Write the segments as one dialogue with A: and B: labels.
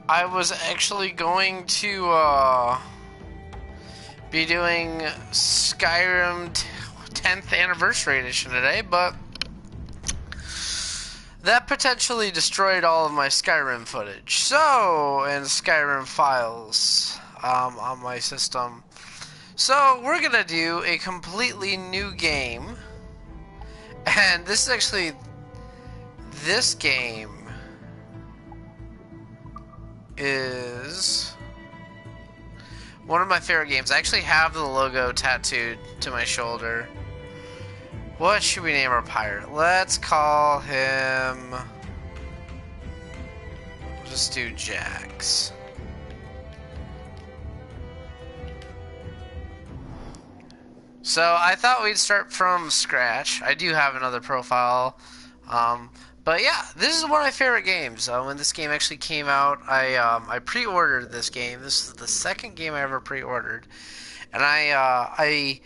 A: I was actually going to be doing Skyrim 10th anniversary edition today, but that potentially destroyed all of my Skyrim footage. So, and Skyrim files on my system. So, we're gonna do a completely new game. And this is actually, this game is one of my favorite games. I actually have the logo tattooed to my shoulder. What should we name our pirate? Let's call him... We'll just do Jax. So I thought we'd start from scratch. I do have another profile. But yeah, this is one of my favorite games. When this game actually came out, I pre-ordered this game. This is the second game I ever pre-ordered. And I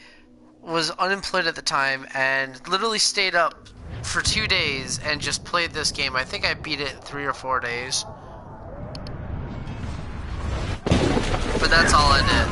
A: was unemployed at the time and literally stayed up for 2 days and just played this game. I think I beat it in 3 or 4 days. But that's all I did.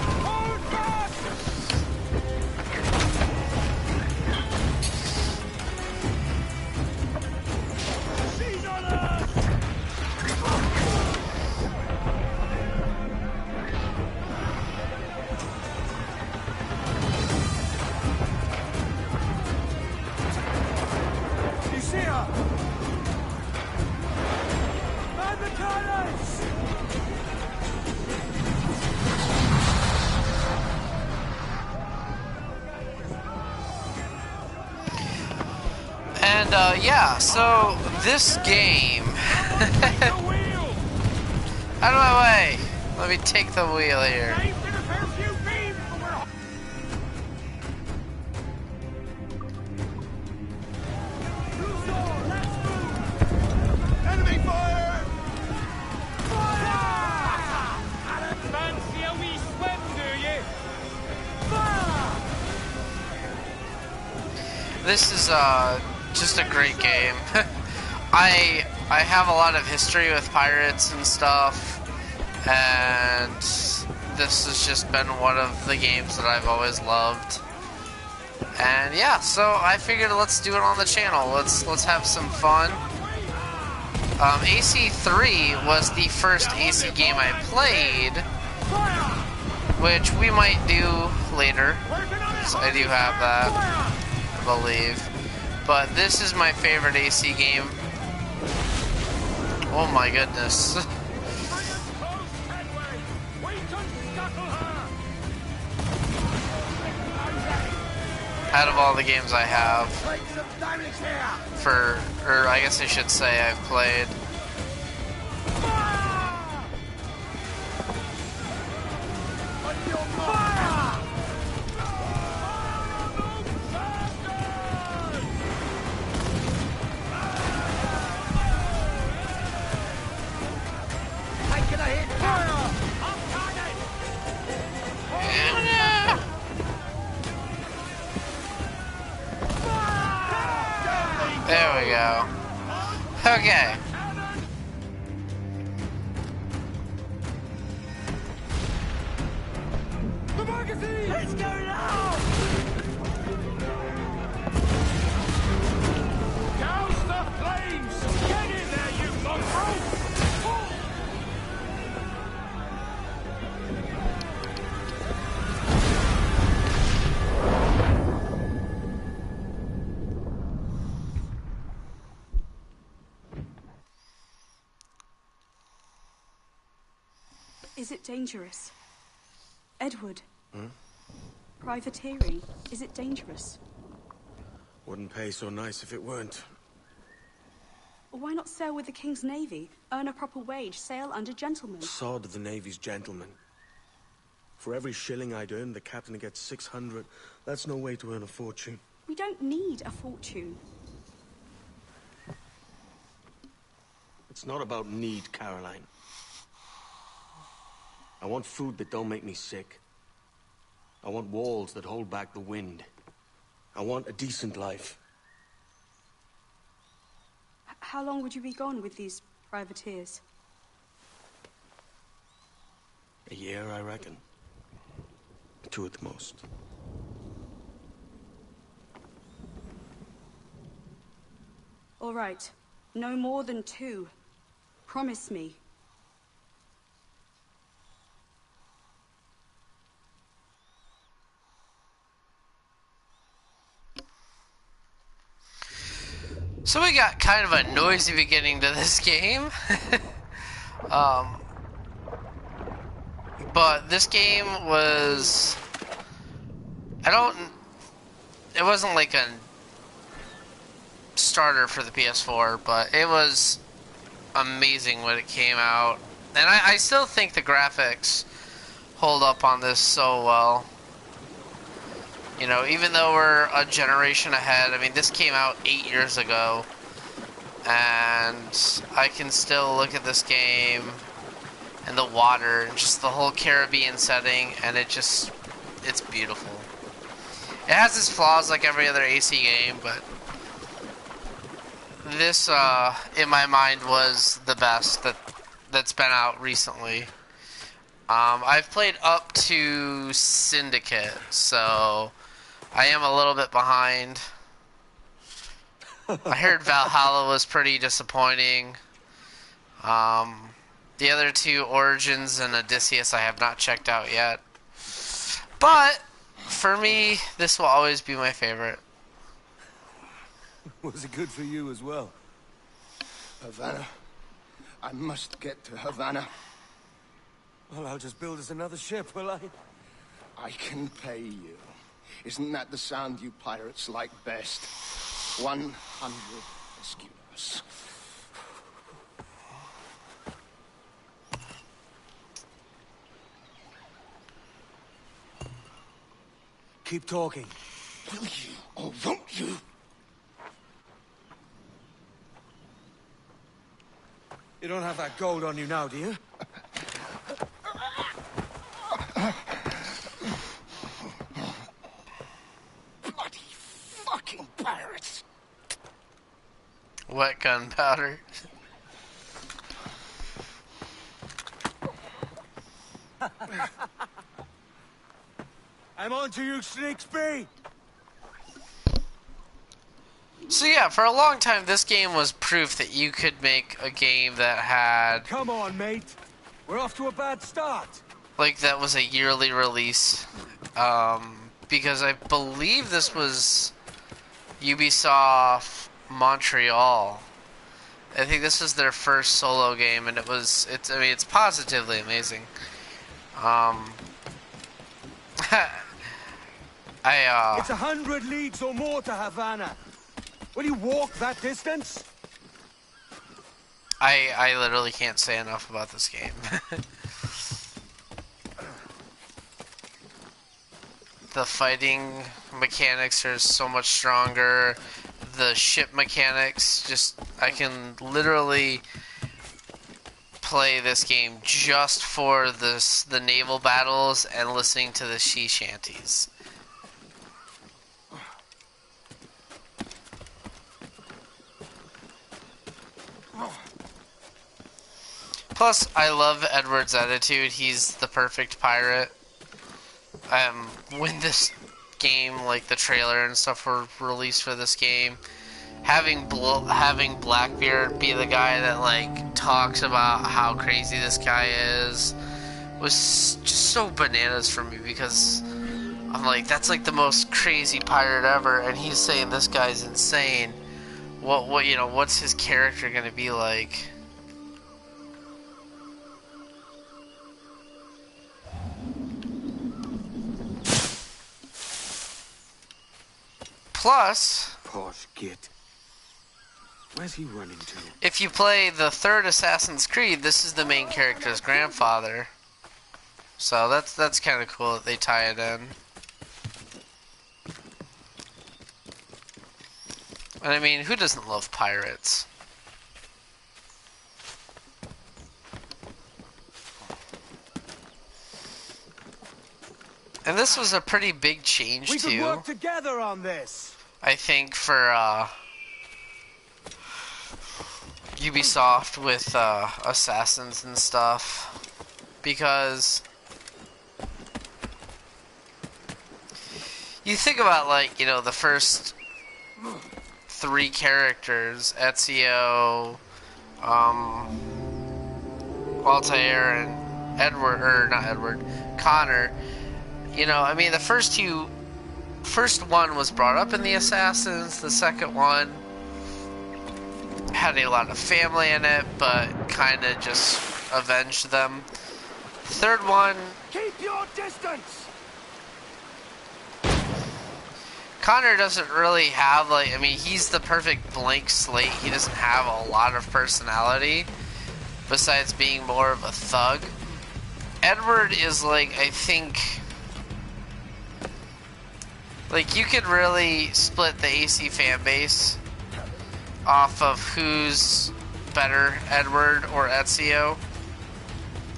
A: And yeah, so this game. Out of my way! Let me take the wheel here.
B: Enemy fire!
C: Fancy a wee swim, do you?
A: This is just a great game. I have a lot of history with pirates and stuff, and this has just been one of the games that I've always loved. And yeah, so I figured let's do it on the channel. Let's have some fun. AC3 was the first AC game I played, which we might do later. So I do have that, I believe. But this is my favorite AC game. Oh my goodness. Out of all the games I have, or I guess I should say I've played. There we go. Okay.
B: The magazine! Let's go now!
C: Douse the flames! Get in there, you mongrel!
D: Is it dangerous? Edward? Privateering, is it dangerous?
E: Wouldn't pay so nice if it weren't.
D: Why not sail with the King's Navy? Earn a proper wage, sail under gentlemen.
E: Sod the Navy's gentlemen. For every shilling I'd earn, the captain gets 600. That's no way to earn a fortune.
D: We don't need a fortune.
E: It's not about need, Caroline. I want food that don't make me sick. I want walls that hold back the wind. I want a decent life.
D: How long would you be gone with these privateers?
E: A year, I reckon. 2 at the most.
D: All right. No more than 2. Promise me.
A: So we got kind of a noisy beginning to this game. But this game was... It wasn't like a starter for the PS4, but it was amazing when it came out. And I still think the graphics hold up on this so well. You know, even though we're a generation ahead, I mean, this came out 8 years ago. And I can still look at this game and the water and just the whole Caribbean setting, and it's beautiful. It has its flaws like every other AC game, but this, in my mind, was the best that's been out recently. I've played up to Syndicate, so I am a little bit behind. I heard Valhalla was pretty disappointing. The other 2, Origins and Odysseus, I have not checked out yet. But, for me, this will always be my favorite.
C: Was it good for you as well?
F: Havana. I must get to Havana.
C: Well, I'll just build us another ship, will I?
F: I can pay you. Isn't that the sound you pirates like best? 100 escudos.
C: Keep talking.
F: Will you or won't you?
C: You don't have that gold on you now, do you?
F: Bloody fucking pirates!
A: Wet gunpowder.
C: I'm on to you, Slicksby!
A: So yeah, for a long time, this game was proof that you could make a game that had...
C: Come on, mate. We're off to a bad start.
A: Like, that was a yearly release. Because I believe this was Ubisoft Montreal. I think this was their first solo game, and it's positively amazing.
C: It's 100 leagues or more to Havana. Will you walk that distance?
A: I literally can't say enough about this game. The fighting mechanics are so much stronger. The ship mechanics, I can literally play this game just for the naval battles and listening to the sea shanties. Plus, I love Edward's attitude. He's the perfect pirate. When this game, like the trailer and stuff, were released for this game, having Blackbeard be the guy that like talks about how crazy this guy is was just so bananas for me, because I'm like, that's like the most crazy pirate ever, and he's saying this guy's insane. What's his character gonna be like? Plus,
E: Posh git. Where's he running to?
A: if you play the third Assassin's Creed, this is the main character's grandfather. So that's kind of cool that they tie it in. And I mean, who doesn't love pirates? And this was a pretty big change
C: We
A: too.
C: could work together on this.
A: I think for Ubisoft with Assassins and stuff, because You think about, like, you know, the first 3 characters, Ezio, Altair, and Edward, or not Edward, Connor. You know, I mean, the first one was brought up in the Assassins. The second one had a lot of family in it, but kind of just avenged them. The third one,
C: Keep your distance!
A: Connor doesn't really have, like, I mean, he's the perfect blank slate. He doesn't have a lot of personality, besides being more of a thug. Edward is, like, I think, like, you could really split the AC fan base off of who's better, Edward or Ezio.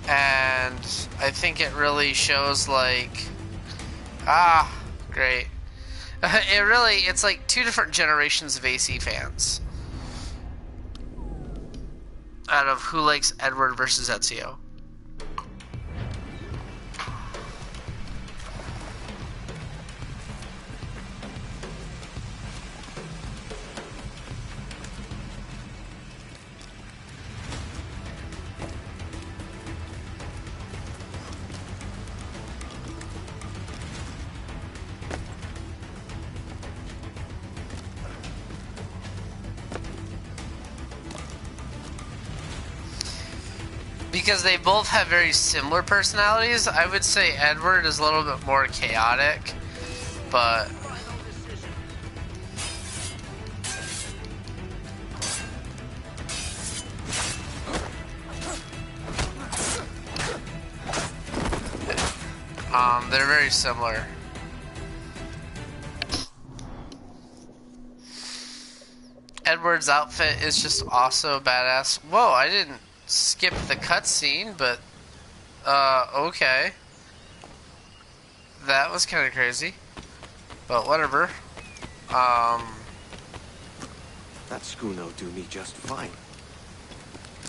A: And I think it really shows, like, great. It's like 2 different generations of AC fans out of who likes Edward versus Ezio. Because they both have very similar personalities, I would say Edward is a little bit more chaotic, but they're very similar. Edward's outfit is just also badass. Whoa, I didn't skip the cutscene, but okay. That was kind of crazy, but whatever.
E: That schooner'll do me just fine.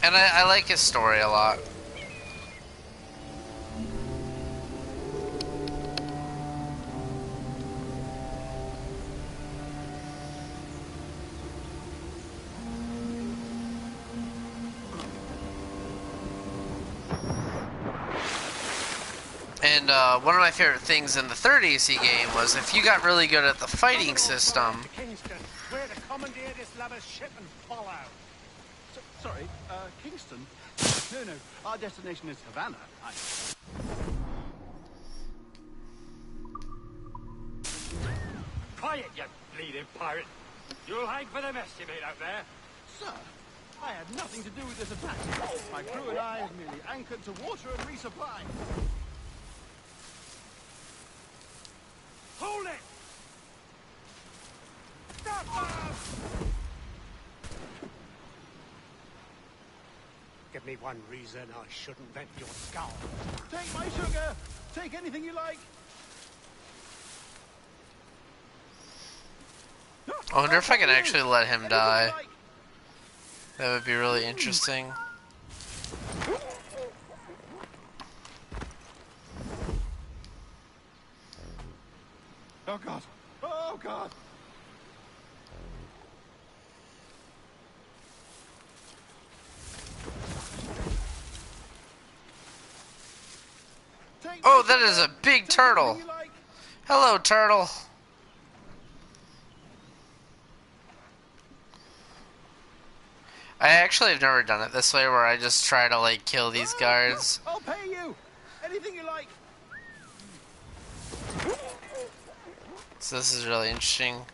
A: And I like his story a lot. And one of my favorite things in the third AC game was if you got really good at the fighting system.
C: Kingston, where to commandeer this lavish ship and fall out. Sorry, Kingston? No, our destination is Havana.
B: Quiet, you bleeding pirate. You'll hang for the mess you made out there.
C: Sir, I had nothing to do with this attack. My crew and I have merely anchored to water and resupply. Hold it! Stop them! Give me one reason I shouldn't vent your skull. Take my sugar! Take anything you like!
A: I wonder if I can actually let him die. That would be really interesting.
C: Oh God! Oh God!
A: Oh, that is a big turtle. Hello, turtle. I actually have never done it this way, where I just try to like kill these guards.
C: I'll pay you. Anything you like.
A: So this is really interesting.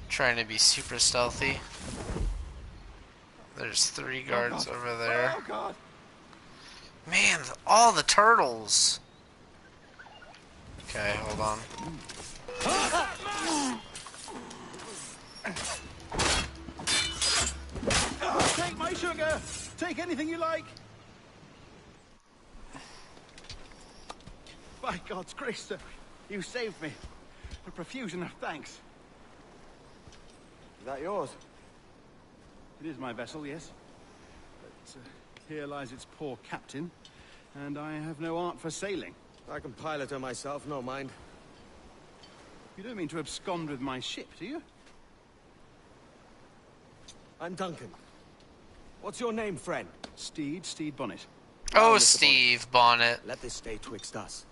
A: Trying to be super stealthy. There's 3 guards over there.
C: Oh God!
A: Man, all the turtles. Okay, hold on.
C: Take my sugar. Take anything you like. By God's grace, sir, you saved me. A profusion of thanks. Is that yours? It is my vessel, yes. But here lies its poor captain, and I have no art for sailing.
E: I can pilot her myself, no mind.
C: You don't mean to abscond with my ship, do you?
E: I'm Duncan. What's your name, friend?
C: Steed Bonnet.
A: Oh,
E: Mr.
A: Steve Bonnet.
E: Let this stay twixt us.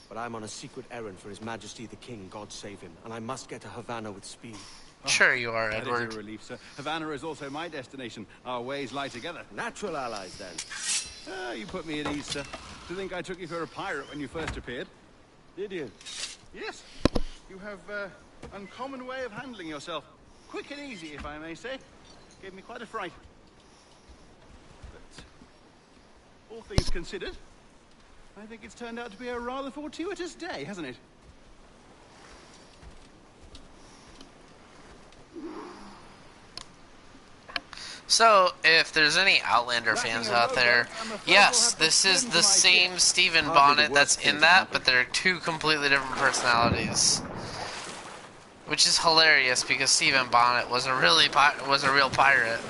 E: But I'm on a secret errand for His Majesty the King, God save him, and I must get to Havana with speed.
A: Sure you are,
C: That
A: Edward.
C: is a relief, sir. Havana is also my destination. Our ways lie together.
E: Natural allies, then.
C: You put me at ease, sir. To think I took you for a pirate when you first appeared.
E: Did you?
C: Yes. You have uncommon way of handling yourself. Quick and easy, if I may say. Gave me quite a fright. But all things considered, I think it's turned out to be a rather fortuitous day, hasn't it?
A: So, if there's any Outlander fans out there, yes, this is the same Stephen Bonnet that's in that, but they're two completely different personalities. Which is hilarious because Stephen Bonnet was a real pirate.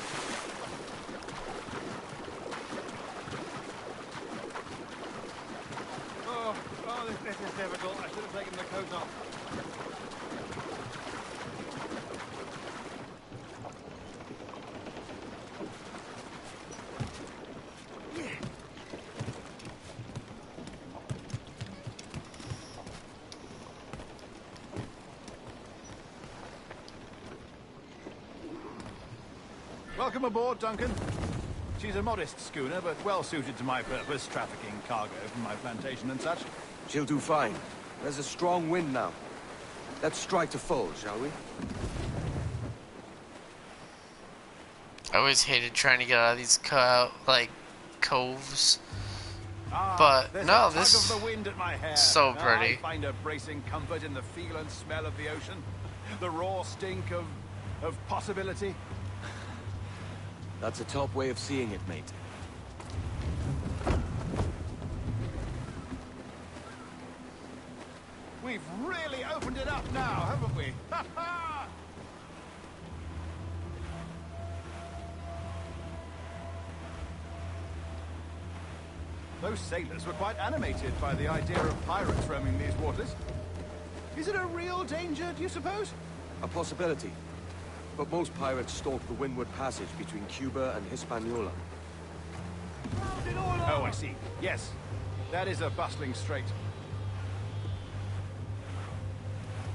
C: Oh, this is difficult. I should have taken the coat off. Welcome aboard, Duncan. She's a modest schooner, but well suited to my purpose, trafficking cargo from my plantation and such.
E: She'll do fine. There's a strong wind now. Let's strike to full, shall we?
A: I always hated trying to get out of these coves. But
C: There's
A: no,
C: a tug
A: this
C: of the wind at my hair.
A: so pretty.
C: I find a bracing comfort in the feel and smell of the ocean, the raw stink of possibility.
E: That's a top way of seeing it, mate.
C: We've really opened it up now, haven't we? Ha ha! Those sailors were quite animated by the idea of pirates roaming these waters. Is it a real danger, do you suppose?
E: A possibility. But most pirates stalk the windward passage between Cuba and Hispaniola.
C: Oh, I see. Yes, that is a bustling strait.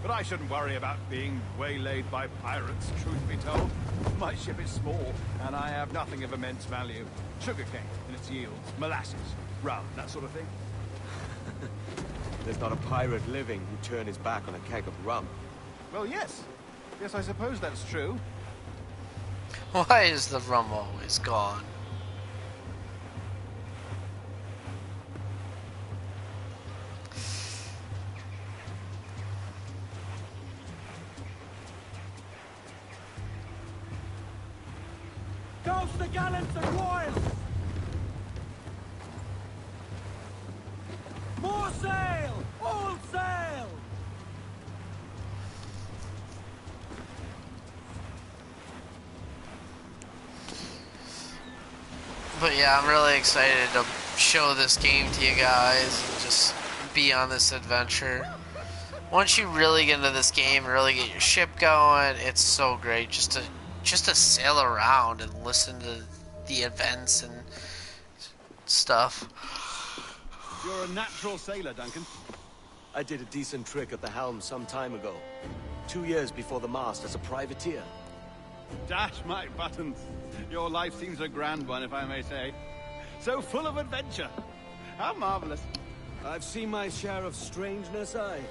C: But I shouldn't worry about being waylaid by pirates, truth be told. My ship is small, and I have nothing of immense value. Sugarcane and its yields, molasses, rum, that sort of thing.
E: There's not a pirate living who'd turn his back on a keg of rum.
C: Well, yes. Yes, I suppose that's true.
A: Why is the rum always gone?
B: Douse the gallants and royals! More sail! All sail!
A: But yeah, I'm really excited to show this game to you guys and just be on this adventure. Once you really get into this game and really get your ship going, it's so great just to sail around and listen to the events and stuff.
C: You're a natural sailor, Duncan.
E: I did a decent trick at the helm some time ago. 2 years before the mast as a privateer.
C: Dash my buttons. Your life seems a grand one, if I may say. So full of adventure. How marvelous.
E: I've seen my share of strangeness, aye.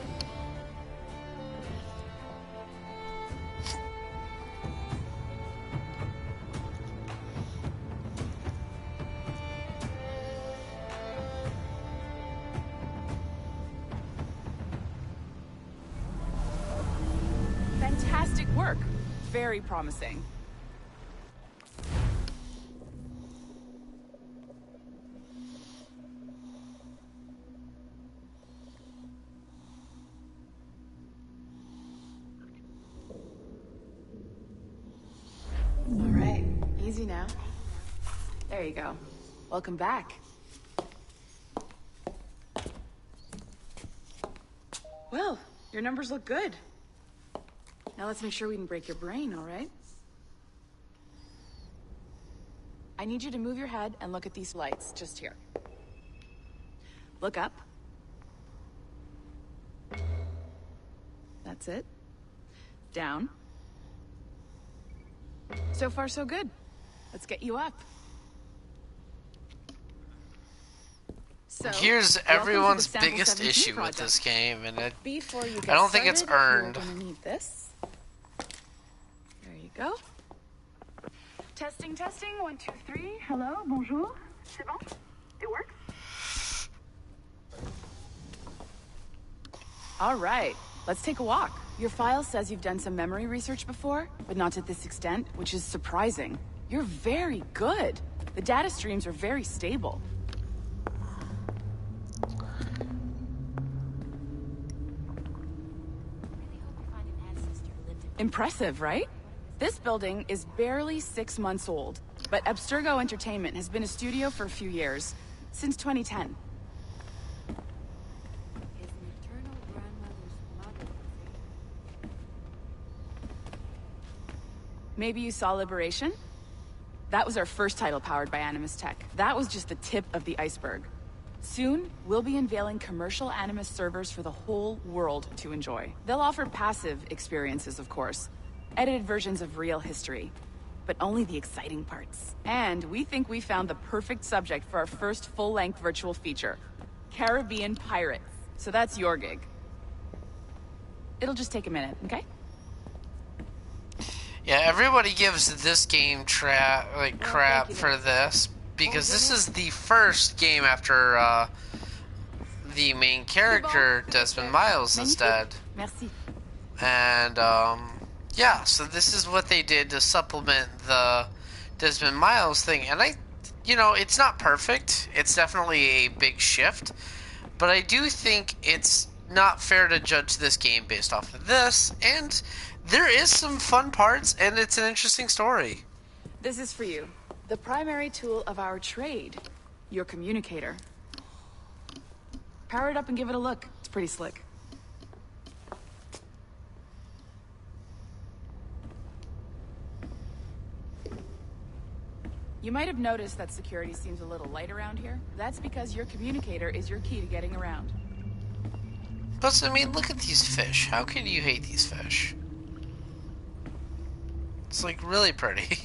G: Fantastic work. Very promising. All right, easy now. There you go. Welcome back. Well, your numbers look good. Now let's make sure we can break your brain, all right? I need you to move your head and look at these lights just here. Look up. That's it. Down. So far, so good. Let's get you up. So,
A: Here's
G: welcome to the
A: everyone's
G: Sample
A: biggest
G: 17
A: issue with
G: project.
A: this game, and
G: Before you get
A: I don't think it's
G: started,
A: earned.
G: You're gonna need this. There you go. Testing, testing. 1, 2, 3. Hello, bonjour. C'est bon? It works. All right, let's take a walk. Your file says you've done some memory research before, but not to this extent, which is surprising. You're very good. The data streams are very stable. Impressive, right? This building is barely 6 months old, but Abstergo Entertainment has been a studio for a few years, since 2010. Maybe you saw Liberation? That was our first title powered by Animus Tech. That was just the tip of the iceberg. Soon, we'll be unveiling commercial Animus servers for the whole world to enjoy. They'll offer passive experiences, of course. Edited versions of real history. But only the exciting parts. And we think we found the perfect subject for our first full-length virtual feature. Caribbean Pirates. So that's your gig. It'll just take a minute, okay?
A: Yeah, everybody gives this game crap for this, because this is the first game after the main character, Desmond Miles, is dead.
G: Merci.
A: And yeah, so this is what they did to supplement the Desmond Miles thing. And it's not perfect. It's definitely a big shift. But I do think it's not fair to judge this game based off of this. And there is some fun parts, and it's an interesting story.
G: This is for you. The primary tool of our trade. Your communicator. Power it up and give it a look. It's pretty slick. You might have noticed that security seems a little light around here. That's because your communicator is your key to getting around.
A: Plus, I mean, look at these fish. How can you hate these fish? It's like really pretty.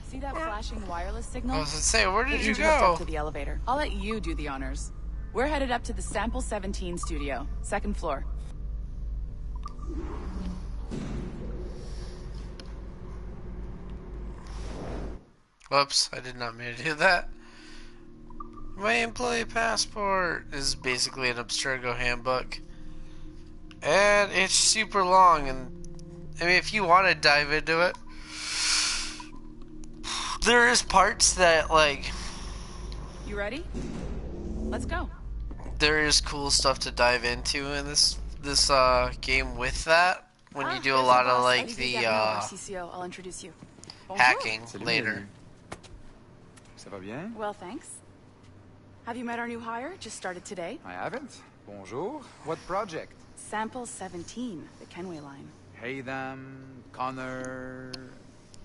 G: See that flashing wireless signal?
A: I was gonna say, where did
G: It
A: you
G: interrupts
A: go?
G: up to the elevator. I'll let you do the honors. We're headed up to the Sample 17 studio, 2nd floor.
A: Whoops, I did not mean to do that. My employee passport is basically an Abstergo handbook. And it's super long, and I mean, if you want to dive into it, there is parts that, like...
G: You ready? Let's go.
A: There is cool stuff to dive into in this game with that, when you do a
G: there's
A: lot
G: the
A: of,
G: boss.
A: like,
G: Olivier
A: the,
G: Gagnon, our CCO. I'll introduce you. Bonjour.
A: hacking later.
H: Ça va bien?
G: Well, thanks. Have you met our new hire? Just started today.
H: I haven't. Bonjour. What project?
G: Sample 17, the Kenway line.
H: Haytham, Connor...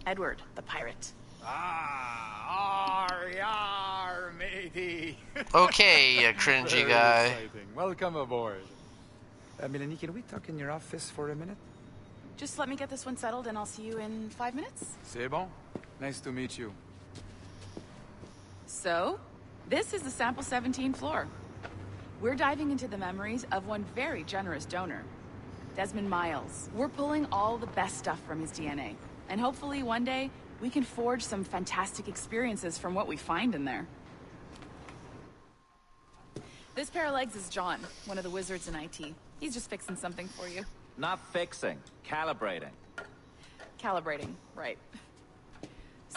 G: Edward, the pirate.
C: Ah, yar, matey.
A: Okay, you cringy
H: Very
A: guy.
H: exciting. Welcome aboard. Melanie, can we talk in your office for a minute?
G: Just let me get this one settled and I'll see you in 5 minutes.
H: C'est bon. Nice to meet you.
G: So, this is the Sample 17 floor. We're diving into the memories of one very generous donor, Desmond Miles. We're pulling all the best stuff from his DNA. And hopefully one day, we can forge some fantastic experiences from what we find in there. This pair of legs is John, one of the wizards in IT. He's just fixing something for you.
I: Not fixing, calibrating.
G: Calibrating, right.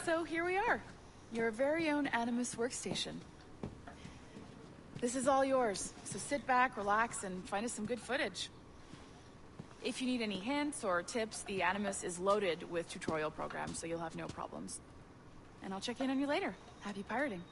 G: So here we are, your very own Animus workstation. This is all yours, so sit back, relax, and find us some good footage. If you need any hints or tips, the Animus is loaded with tutorial programs, so you'll have no problems. And I'll check in on you later. Happy pirating.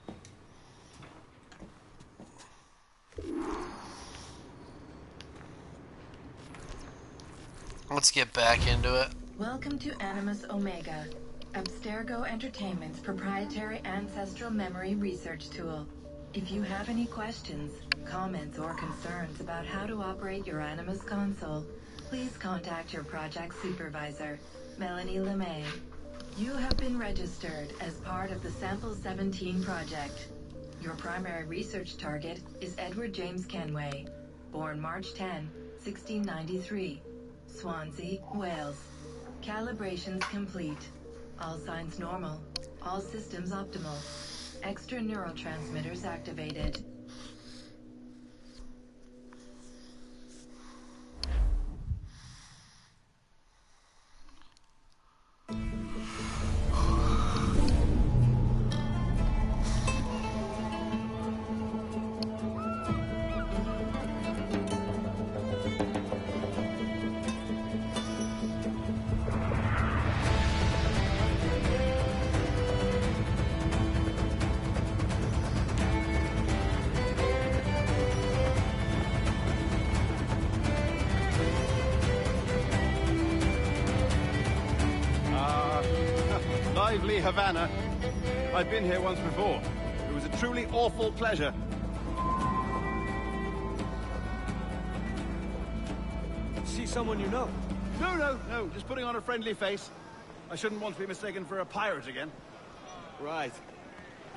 A: Let's get back into it.
J: Welcome to Animus Omega, Abstergo Entertainment's proprietary ancestral memory research tool. If you have any questions, comments, or concerns about how to operate your Animus console, please contact your project supervisor, Melanie LeMay. You have been registered as part of the Sample 17 project. Your primary research target is Edward James Kenway, born March 10, 1693, Swansea, Wales. Calibrations complete. All signs normal. All systems optimal. Extra neurotransmitters activated.
C: Lively Havana. I've been here once before. It was a truly awful pleasure.
E: See someone you know?
C: No, just putting on a friendly face. I shouldn't want to be mistaken for a pirate again.
E: Right.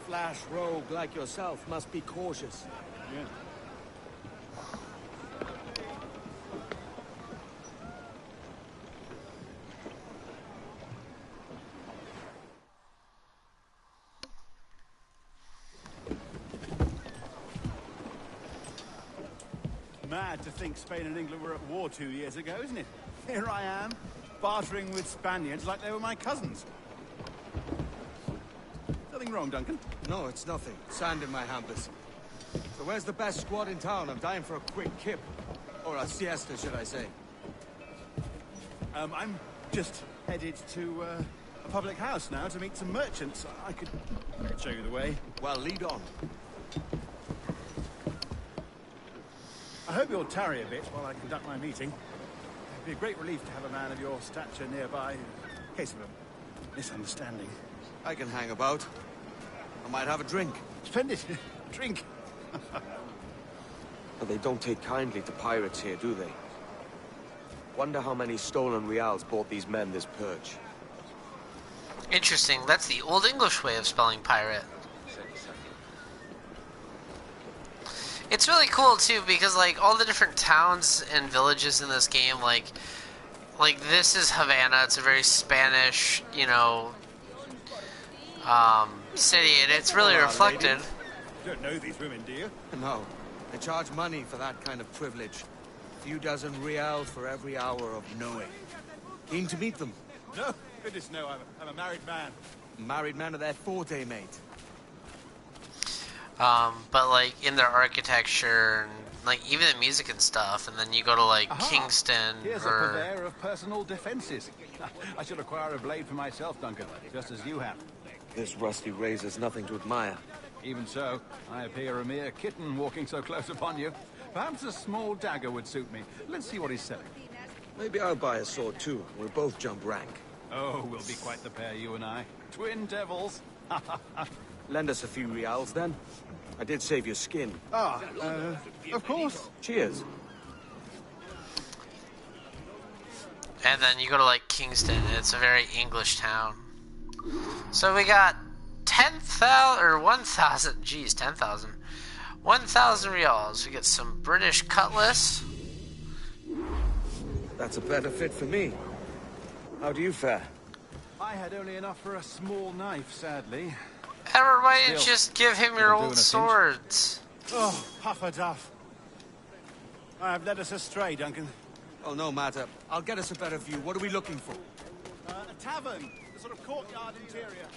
E: Flash rogue like yourself must be cautious.
C: Yeah. Mad to think Spain and England were at war 2 years ago, isn't it? Here I am, bartering with Spaniards like they were my cousins. Nothing wrong, Duncan?
E: No, it's nothing. Sand in my hampers. So where's the best squad in town? I'm dying for a quick kip. Or a siesta, should I say.
C: I'm just headed to a public house now to meet some merchants. I could show you the way.
E: Well, lead on.
C: I hope you'll tarry a bit while I conduct my meeting. It'd be a great relief to have a man of your stature nearby in case of a misunderstanding.
E: I can hang about. I might have a drink.
C: Splendid. Drink.
E: But they don't take kindly to pirates here, do they? Wonder how many stolen reals bought these men this purge.
A: Interesting. That's the Old English way of spelling pirate. It's really cool too because like all the different towns and villages in this game, like this is Havana. It's a very Spanish, you know, city, and it's really reflected.
C: You don't know these women, do you?
E: No. They charge money for that kind of privilege. A few dozen reals for every hour of knowing. Keen to meet them?
C: No, goodness no. I'm a married man.
E: Married man of their forte, mate.
A: But like in their architecture and like even the music and stuff, and then you go to like Kingston.
C: Here's a purveyor of personal defenses. I should acquire a blade for myself, Duncan, just as you have.
E: This rusty razor's nothing to admire.
C: Even so, I appear a mere kitten walking so close upon you. Perhaps a small dagger would suit me. Let's see what he's selling.
E: Maybe I'll buy a sword too. We'll both jump rank.
C: Oh, we'll be quite the pair, you and I. Twin devils.
E: Lend us a few reals, then. I did save your skin.
C: Of course.
E: Cheers.
A: And then you go to like Kingston, and it's a very English town. So we got 10,000 or 1,000. Geez, 10,000. 1,000 reals. We get some British cutlass.
E: That's a better fit for me. How do you fare?
C: I had only enough for a small knife, sadly.
A: Edward, why didn't you just give him your old swords?
C: Oh, Pufferduff. I have led us astray, Duncan.
E: Oh, no matter. I'll get us a better view. What are we looking for?
C: A tavern. A sort of courtyard interior.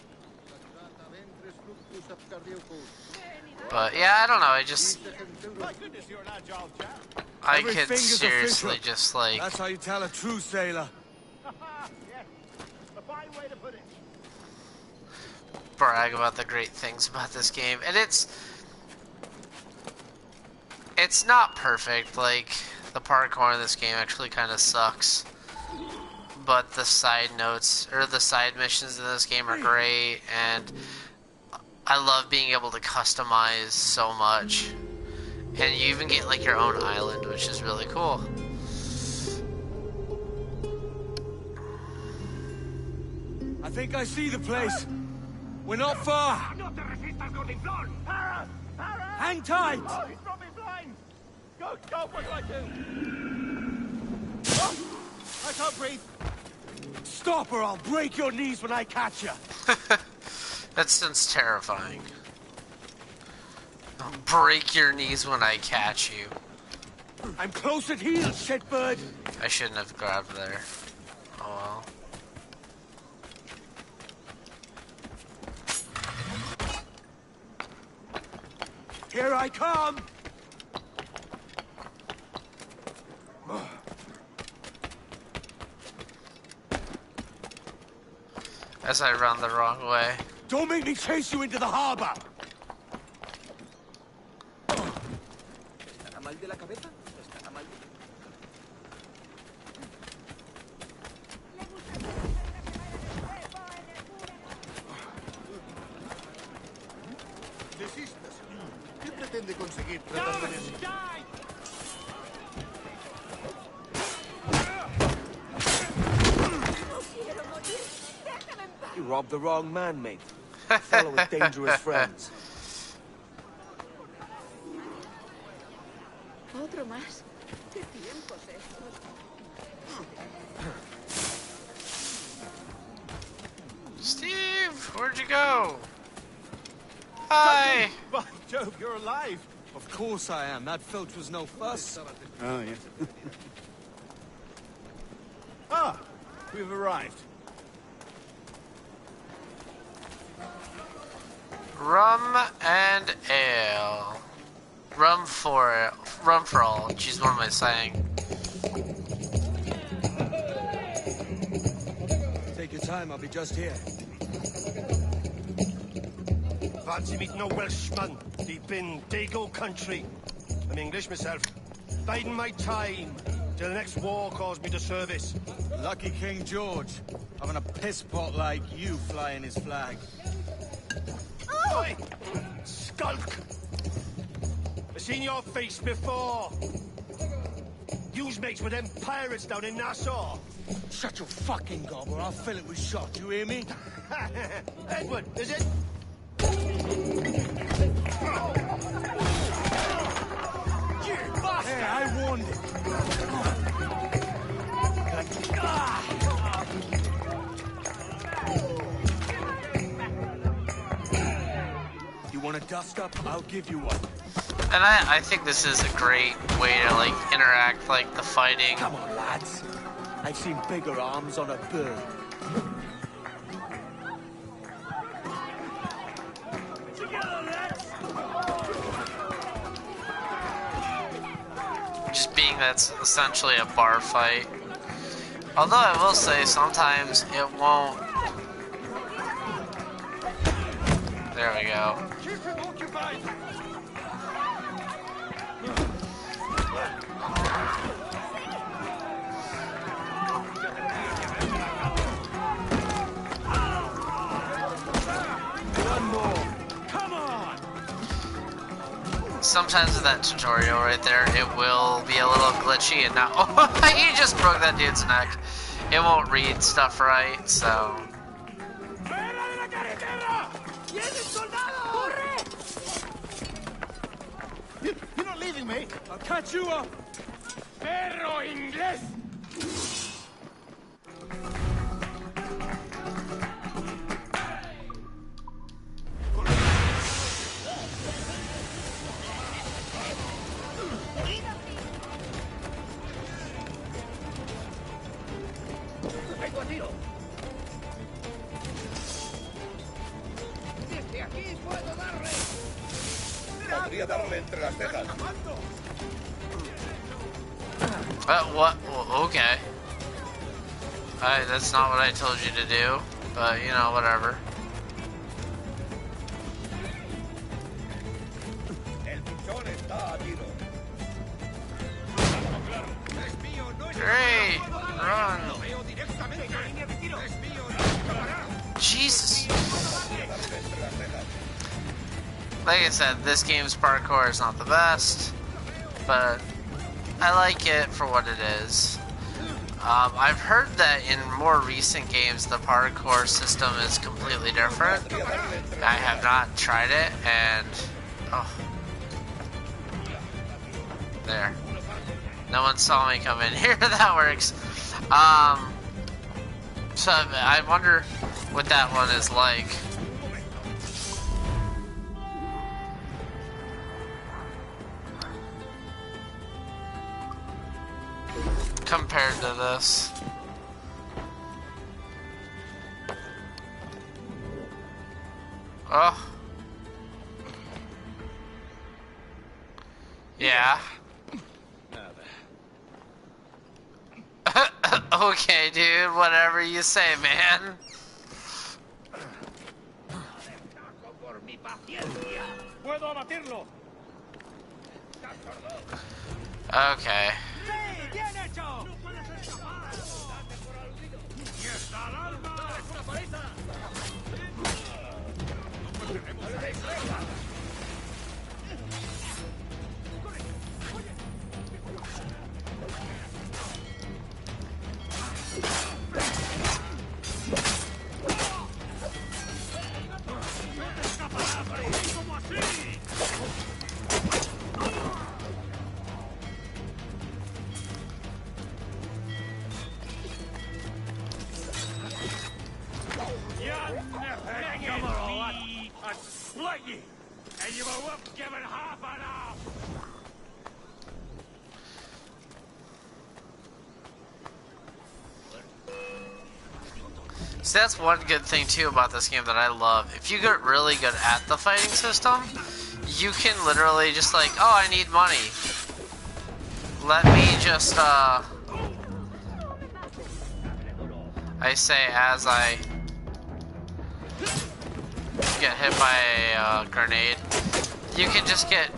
A: But yeah, I don't know. I just...
C: My goodness, you're an agile chap.
A: I
C: Every
A: could
C: finger's
A: seriously
C: official.
A: just like
C: That's how you tell a true sailor. Yes, a fine way to put it.
A: brag about the great things about this game, and it's not perfect. Like, the parkour in this game actually kind of sucks, but the side notes or the side missions in this game are great, and I love being able to customize so much. And you even get like your own island, which is really cool.
C: I think I see the place. We're not far. Hang tight.
F: Oh, he's brought me blind. Go, what do I do? Oh, I can't breathe.
C: Stop or I'll break your knees when I catch you.
A: That sounds terrifying. I'll break your knees when I catch you.
C: I'm close at heel, shitbird.
A: I shouldn't have grabbed there. Oh well.
C: Here I come.
A: As I run the wrong way.
C: Don't make me chase you into the harbor.
F: Desistas. ¿Qué pretende conseguir tratando de...
E: You robbed the wrong man, mate. Fellow with dangerous friends.
J: Otro más. ¿Qué tiempos estos?
A: Steve, where'd you go? Hi.
C: By Jove, you're alive. Of course I am. That filch was no fuss.
F: Oh, yeah. Ah, we've arrived.
A: Rum and ale. Rum for all. She's one of my saying.
C: Take your time. I'll be just here.
F: Fancy meeting no Welshman deep in Dago country. I'm English myself. Biding my time till the next war calls me to service.
C: Lucky King George, having a piss pot like you flying his flag.
F: Oi! Skulk! I've seen your face before. You's mates with them pirates down in Nassau.
C: Shut your fucking gob or I'll fill it with shot, you hear me?
F: Edward, is it?
C: You bastard! Hey, I warned him. You want a dust up? I'll give you one.
A: And I think this is a great way to like interact like the fighting.
E: Come on, lads. I've seen bigger arms on a bird.
A: Just being that's essentially a bar fight. Although I will say sometimes it won't. There we go.
F: Keep him occupied!
C: One more. Come on!
A: Sometimes with that tutorial right there, it will be a little glitchy and now oh, he just broke that dude's neck. It won't read stuff right, so.
F: You're not leaving me.
C: I'll catch you up.
F: Perro inglés! Vengo a tiro. Desde aquí puedo darle. Podría darle entre las cejas.
A: What? Well, okay. That's not what I told you to do, but you know, whatever. Great! Run! Jesus! Like I said, this game's parkour is not the best, but I like it for what it is. I've heard that in more recent games the parkour system is completely different. I have not tried it, and oh, there. No one saw me come in here. That works. So I wonder what that one is like. Compared to this. Oh. Yeah. Okay, dude, whatever you say, man. Okay. See, that's one good thing too about this game that I love. If you get really good at the fighting system, you can literally just like, oh, I need money. Let me just, I say as I get hit by a grenade. You can just get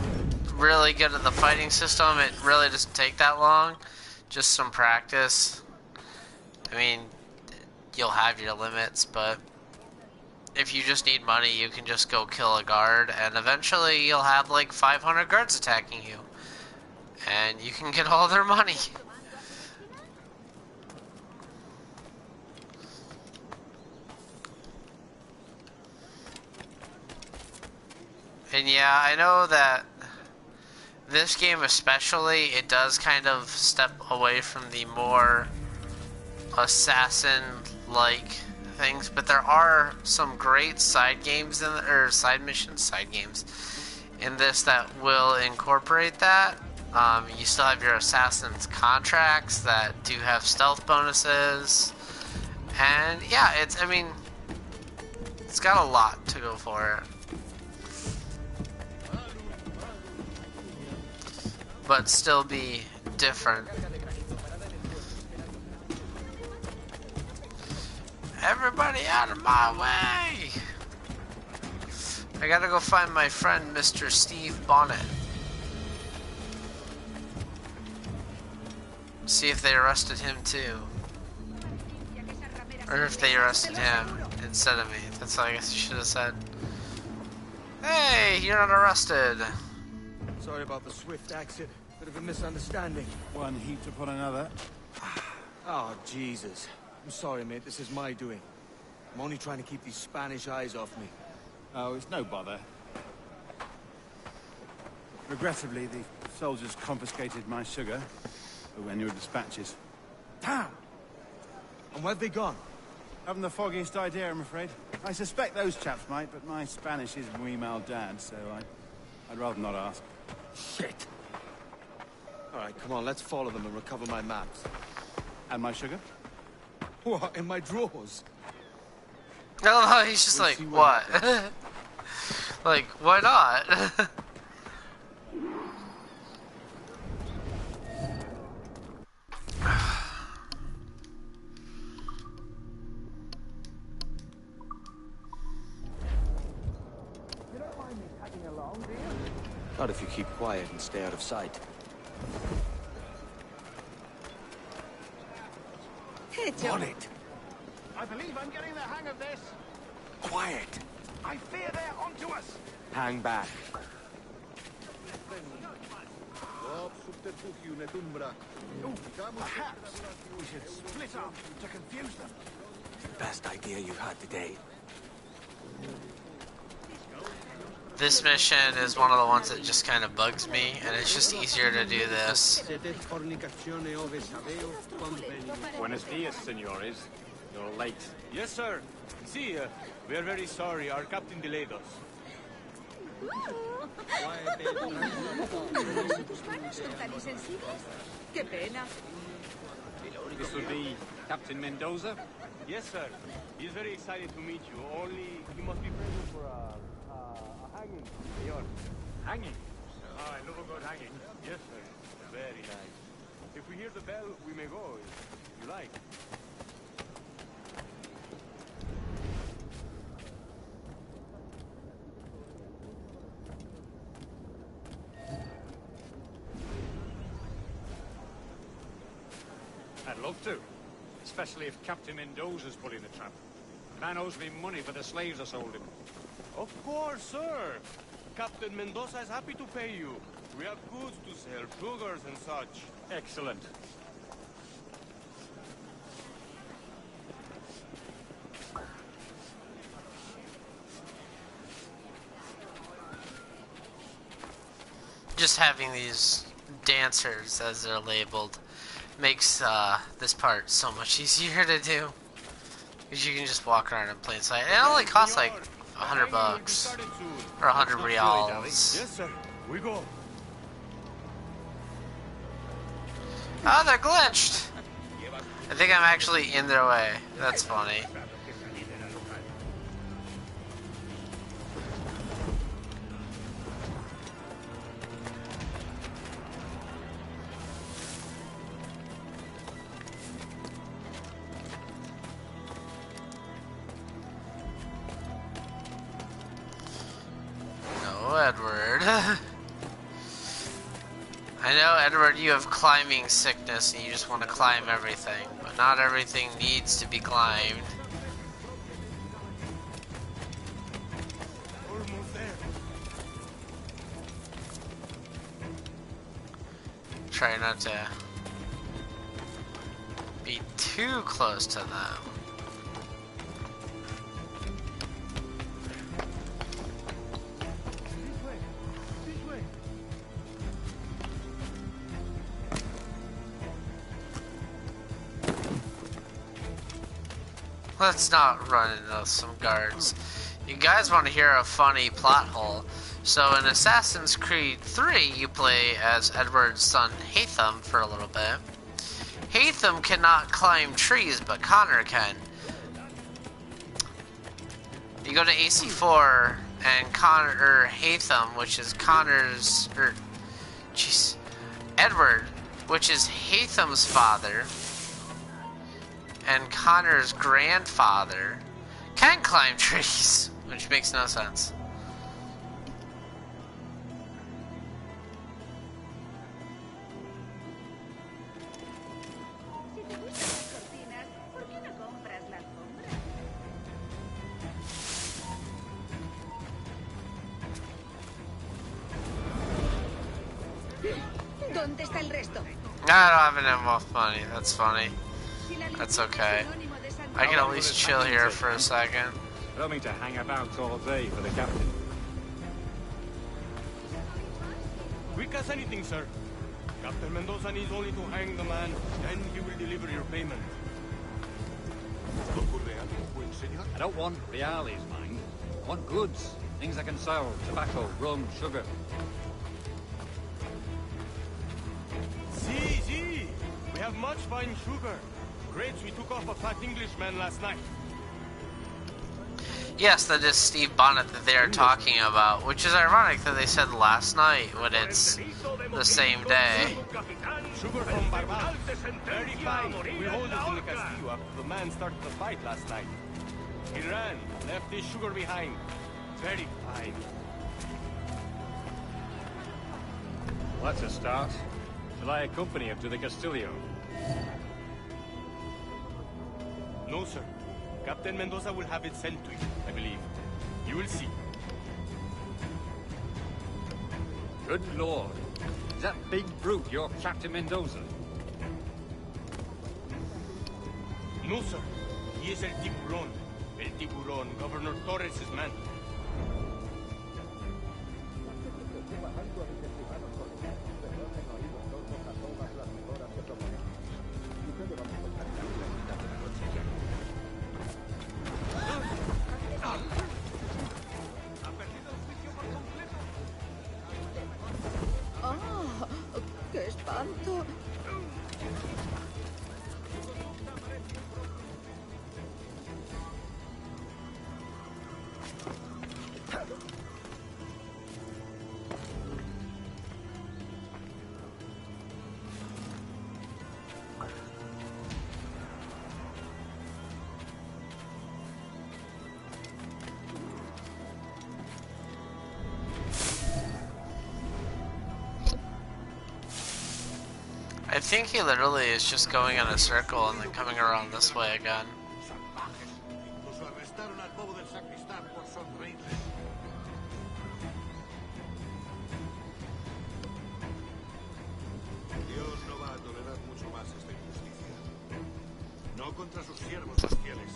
A: really good at the fighting system. It really doesn't take that long. Just some practice. I mean, you'll have your limits, but if you just need money, you can just go kill a guard, and eventually you'll have like 500 guards attacking you. And you can get all their money. And yeah, I know that this game especially, it does kind of step away from the more assassin-like things, but there are some great side games in or side games in this that will incorporate that. You still have your assassin's contracts that do have stealth bonuses, and yeah, I mean, it's got a lot to go for it. But still be different. Everybody out of my way! I gotta go find my friend Mr. Steve Bonnet. See if they arrested him too. Or if they arrested him instead of me. That's what I guess you should have said. Hey, you're not arrested.
E: Sorry about the swift exit. Bit of a misunderstanding.
C: One heaped upon another.
E: Oh, Jesus. I'm sorry, mate. This is my doing. I'm only trying to keep these Spanish eyes off me.
C: Oh, it's no bother. Regrettably, the soldiers confiscated my sugar when your dispatches.
E: Damn! And where've they gone?
C: Haven't the foggiest idea, I'm afraid. I suspect those chaps might, but my Spanish is muy mal dad, so I'd rather not ask.
E: Shit! Alright, come on, let's follow them and recover my maps.
C: And my sugar?
E: What, in my drawers?
A: No, he's just like, what? Like, why not?
E: Not if you keep quiet and stay out of sight.
C: On it! I believe I'm getting the hang of this.
E: Quiet!
C: I fear they're onto us!
E: Hang back.
C: Perhaps we should split up to confuse them.
E: Best idea you had today.
A: This mission is one of the ones that just kind of bugs me, and it's just easier to do this.
B: Buenos dias, senores. You're late.
C: Yes, sir. See, we are very sorry. Our captain delayed us.
B: This will be Captain Mendoza?
C: Yes, sir. He's very excited to meet you. Only he must be present for a hanging.
B: Hanging? Oh, I love a good hanging.
C: Yes, sir. Very nice. If we hear the bell, we may go, if you like.
B: I'd love to. Especially if Captain Mendoza's pulling the trap. The man owes me money for the slaves I sold him.
C: Of course, sir. Captain Mendoza is happy to pay you. We have goods to sell, sugars and such.
B: Excellent.
A: Just having these dancers, as they're labeled, makes this part so much easier to do. Because you can just walk around in plain sight. It only costs like $100 or 100 reals.
C: Yes, sir. We go.
A: Oh, they're glitched. I think I'm actually in their way. That's funny. Edward. I know, Edward, you have climbing sickness and you just want to climb everything, but not everything needs to be climbed.
C: Almost there.
A: Try not to be too close to them. Let's not run into some guards. You guys want to hear a funny plot hole? So in Assassin's Creed 3, you play as Edward's son Haytham for a little bit. Haytham cannot climb trees, but Connor can. You go to AC4, and Haytham, which is Edward, which is Haytham's father, and Connor's grandfather, can climb trees, which makes no sense. I don't have enough money. That's funny. That's okay. I can at least chill here for a second.
B: I don't mean to hang about all day for the captain.
C: Quick as anything, sir. Captain Mendoza needs only to hang the man, then he will deliver your payment.
B: I don't want reales, mind. I want goods. Things I can sell. Tobacco, rum, sugar.
C: See. We have much fine sugar. Grapes we took off a fat Englishman last night.
A: Yes, that is Steve Bonnet that they are talking about, which is ironic that they said last night when it's the same day.
C: Sugar from Barbal. Very fine. We hold it in the Castillo after the man started the fight last night. He ran, left his sugar behind. Very fine.
B: Well, that's a start. Shall I accompany him to the Castillo?
C: No, sir. Captain Mendoza will have it sent to you, I believe. You will see.
B: Good lord. Is that big brute your Captain Mendoza?
C: No, sir. He is El Tiburon. El Tiburon, Governor Torres' man.
K: ¡Oh! ¡Qué espanto!
A: I think he literally is just going in a circle and then coming around this way again.
F: Dios no va a tolerar mucho más esta injusticia. No contra sus siervos los fieles.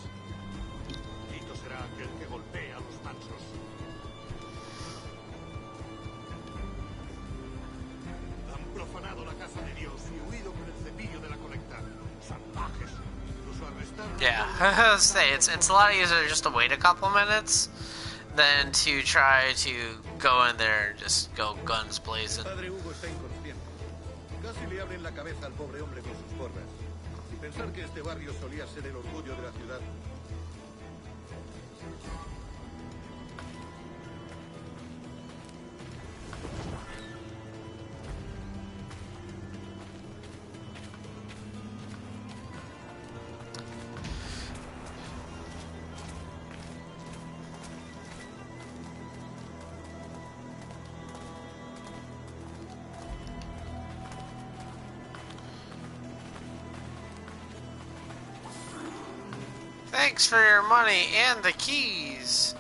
F: Maldito será aquel que golpea a los mansos. Han profanado la casa de Dios y huido con el cepillo de la colecta. Salvajes. Incluso arrestaron.
A: Yeah, say it's a lot easier just to wait a couple minutes than to try to go in there and just go guns blazing.
F: Padre Hugo está inconsciente. Casi le abren la cabeza al pobre hombre con sus porras. Y pensar que este barrio solía ser el orgullo de la ciudad.
A: Thanks for your money and the keys.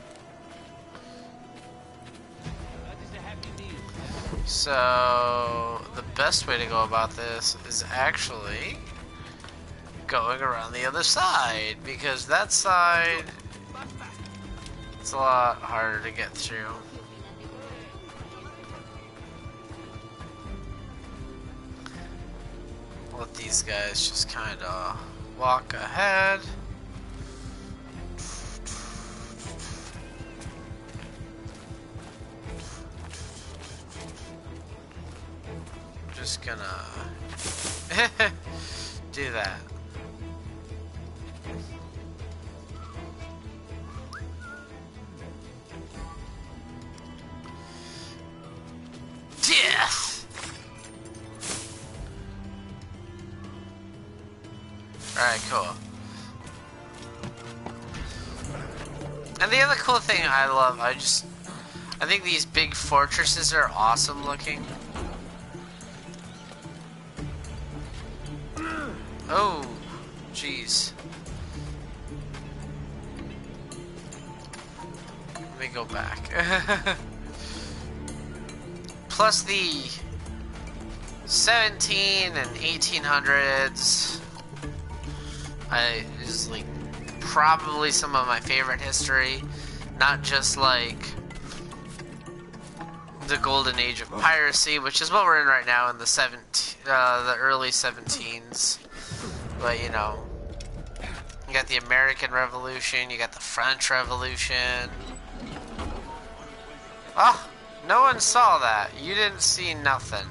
A: So the best way to go about this is actually going around the other side, because that side, it's a lot harder to get through. Let these guys just kind of walk ahead. Just gonna do that. Death! Alright, cool. And the other cool thing I love, I think these big fortresses are awesome looking. Oh, jeez. Let me go back. Plus the 17 and 1800s is like probably some of my favorite history. Not just like the golden age of piracy, which is what we're in right now in the early 17s. But you know, you got the American Revolution, you got the French Revolution. Oh, no one saw that. You didn't see nothing.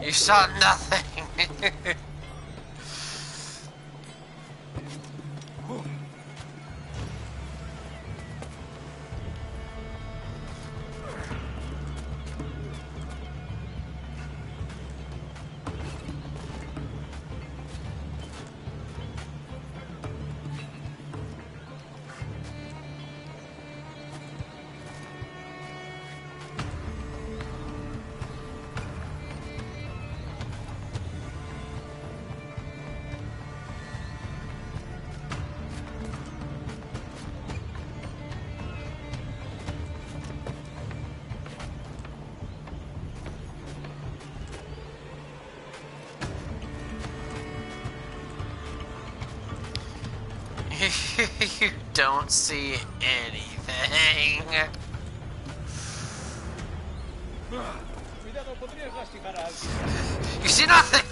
A: You saw nothing. You don't see anything. You see nothing!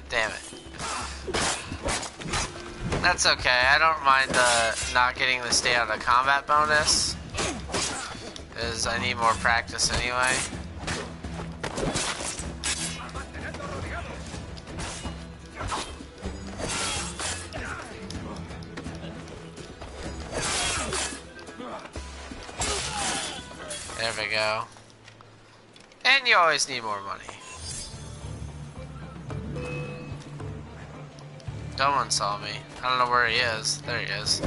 A: Damn it. That's okay, I don't mind not getting the stay out of combat bonus, because I need more practice anyway. There we go. And you always need more money. Someone saw me. I don't know where he is. There he is.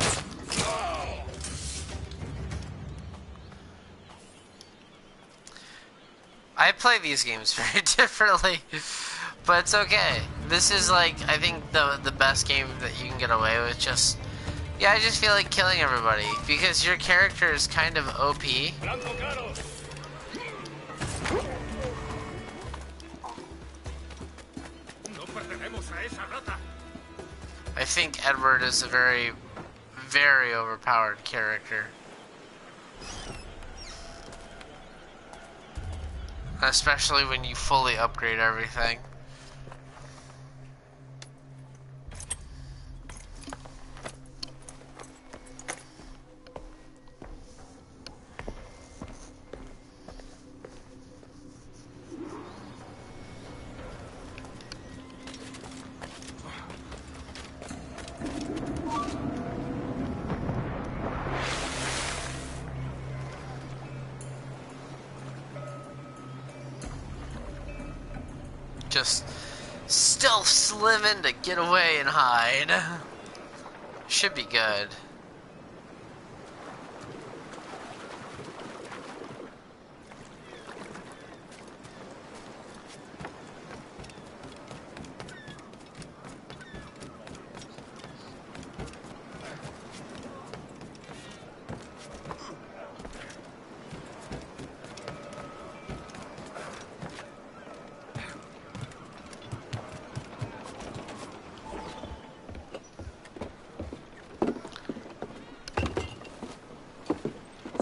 A: I play these games very differently, but it's okay. This is like, I think the best game that you can get away with. Just, yeah, I just feel like killing everybody because your character is kind of OP. I think Edward is a very, very overpowered character. Especially when you fully upgrade everything. Just stealth slimming to get away and hide. Should be good.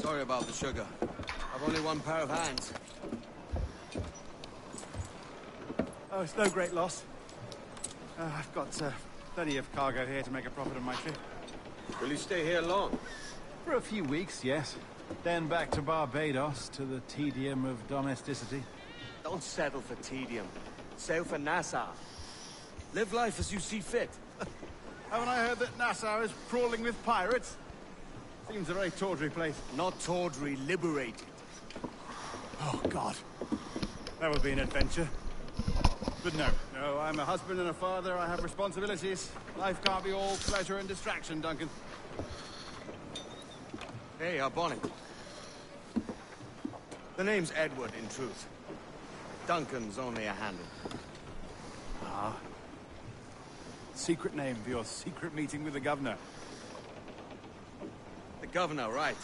E: Sorry about the sugar. I've only one pair of hands.
C: Oh, it's no great loss. I've got plenty of cargo here to make a profit on my trip.
E: Will you stay here long?
C: For a few weeks, yes. Then back to Barbados, to the tedium of domesticity.
E: Don't settle for tedium. Sail for Nassau. Live life as you see fit.
C: Haven't I heard that Nassau is crawling with pirates? Seems a very tawdry place.
E: Not tawdry, liberated.
C: Oh, God. That would be an adventure. But no, I'm a husband and a father. I have responsibilities. Life can't be all pleasure and distraction, Duncan.
E: Hey, our bonnet. The name's Edward, in truth. Duncan's only a handle.
C: Ah. Secret name for your secret meeting with the governor.
E: The governor, right.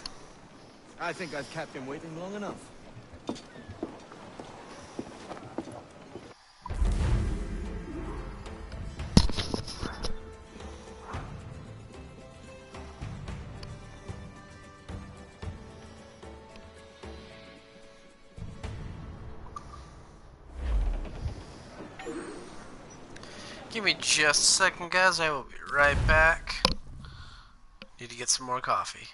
E: I think I've kept him waiting long enough.
A: Give me just a second, guys. I will be right back. Need to get some more coffee.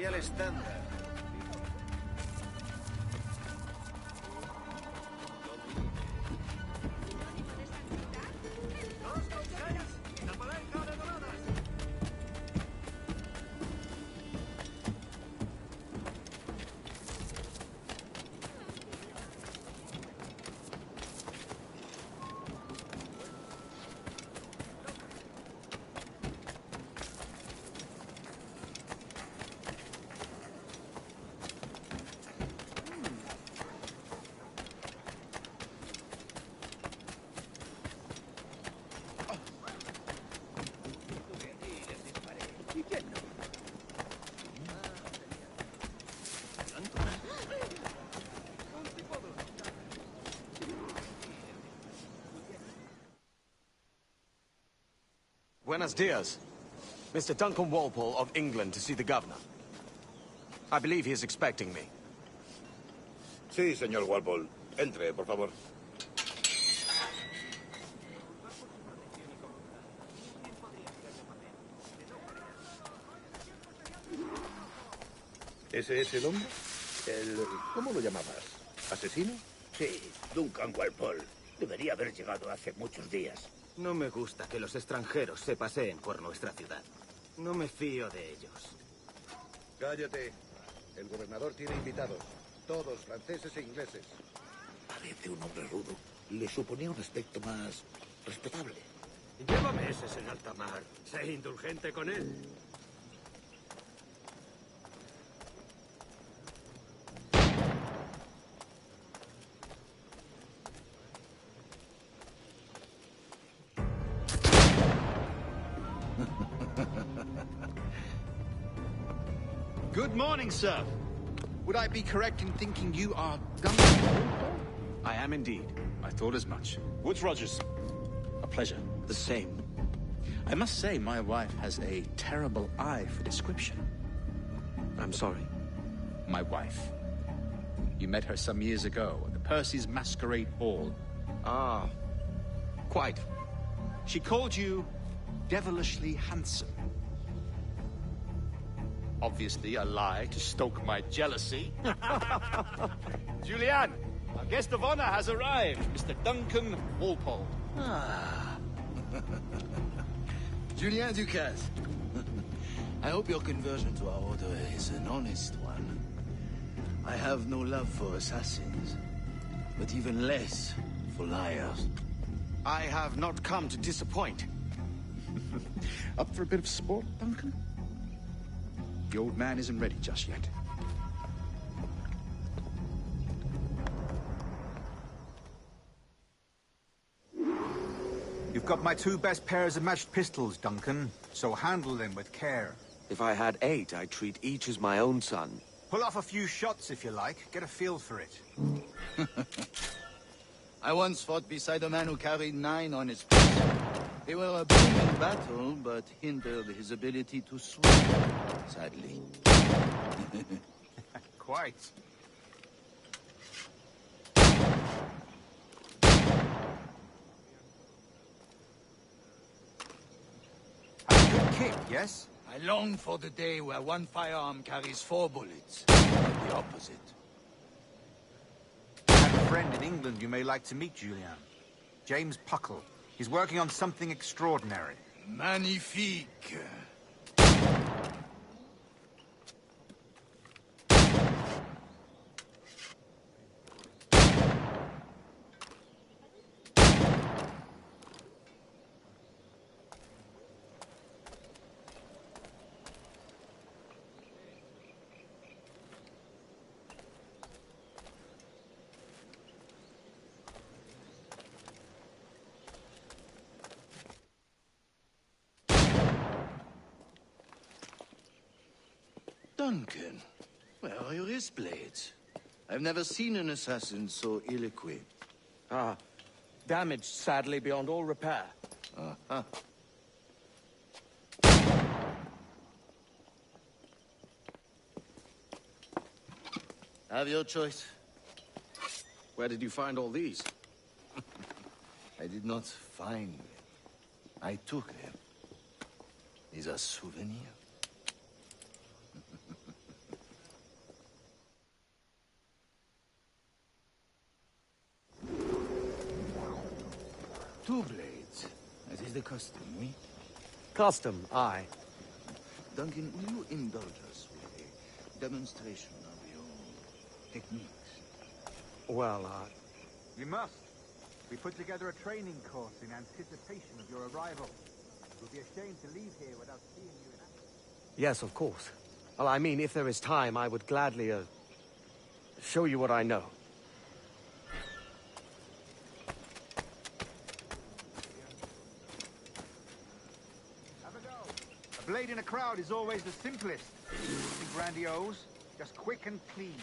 L: Material estándar.
E: Buenos dias. Mr. Duncan Walpole of England to see the governor. I believe he is expecting me.
M: Sí, señor Walpole. Entre, por favor. ¿Ese es el hombre? ¿Cómo lo llamabas? ¿Asesino?
N: Sí, Duncan Walpole. Debería haber llegado hace muchos días.
L: No me gusta que los extranjeros se paseen por nuestra ciudad. No me fío de ellos.
M: Cállate. El gobernador tiene invitados. Todos franceses e ingleses.
N: Parece un hombre rudo. Le suponía un aspecto más respetable.
F: Lleva meses en alta mar. Sé indulgente con él.
O: Good morning, sir. Would I be correct in thinking you are Duncan?
E: I am indeed.
O: I thought as much. Woods Rogers. A pleasure.
E: The same.
O: I must say, my wife has a terrible eye for description.
E: I'm sorry.
O: My wife. You met her some years ago at the Percy's Masquerade Ball.
E: Ah, quite.
O: She called you devilishly handsome. Obviously a lie to stoke my jealousy. Julianne, our guest of honor has arrived, Mr. Duncan Walpole.
P: Ah. Julien Ducasse. I hope your conversion to our order is an honest one. I have no love for assassins, but even less for liars.
E: I have not come to disappoint.
O: Up for a bit of sport, Duncan? The old man isn't ready just yet.
Q: You've got my 2 best pairs of matched pistols, Duncan, so handle them with care.
E: If I had 8, I'd treat each as my own son.
Q: Pull off a few shots if you like. Get a feel for it.
P: I once fought beside a man who carried 9 on his back. They were a boon in battle, but hindered his ability to swim, sadly.
Q: Quite. A good kick, yes?
P: I long for the day where one firearm carries 4 bullets, not the opposite.
Q: I have a friend in England you may like to meet, Julian. James Puckle. He's working on something extraordinary.
P: Magnifique. Duncan, where are your wrist blades? I've never seen an assassin so ill-equipped.
E: Ah, damaged sadly beyond all repair.
P: Uh-huh. Have your choice.
E: Where did you find all these?
P: I did not find them. I took them. These are souvenirs. Two blades. That is the custom, oui?
E: Custom, aye.
P: Duncan, will you indulge us with a demonstration of your techniques?
E: Well,
Q: You must. We put together a training course in anticipation of your arrival. It would be a shame to leave here without seeing you in action.
E: yes, of course. Well, I mean, if there is time, I would gladly, show you what I know.
Q: Have a go. A blade in a crowd is always the simplest. Nothing grandiose, just quick and clean.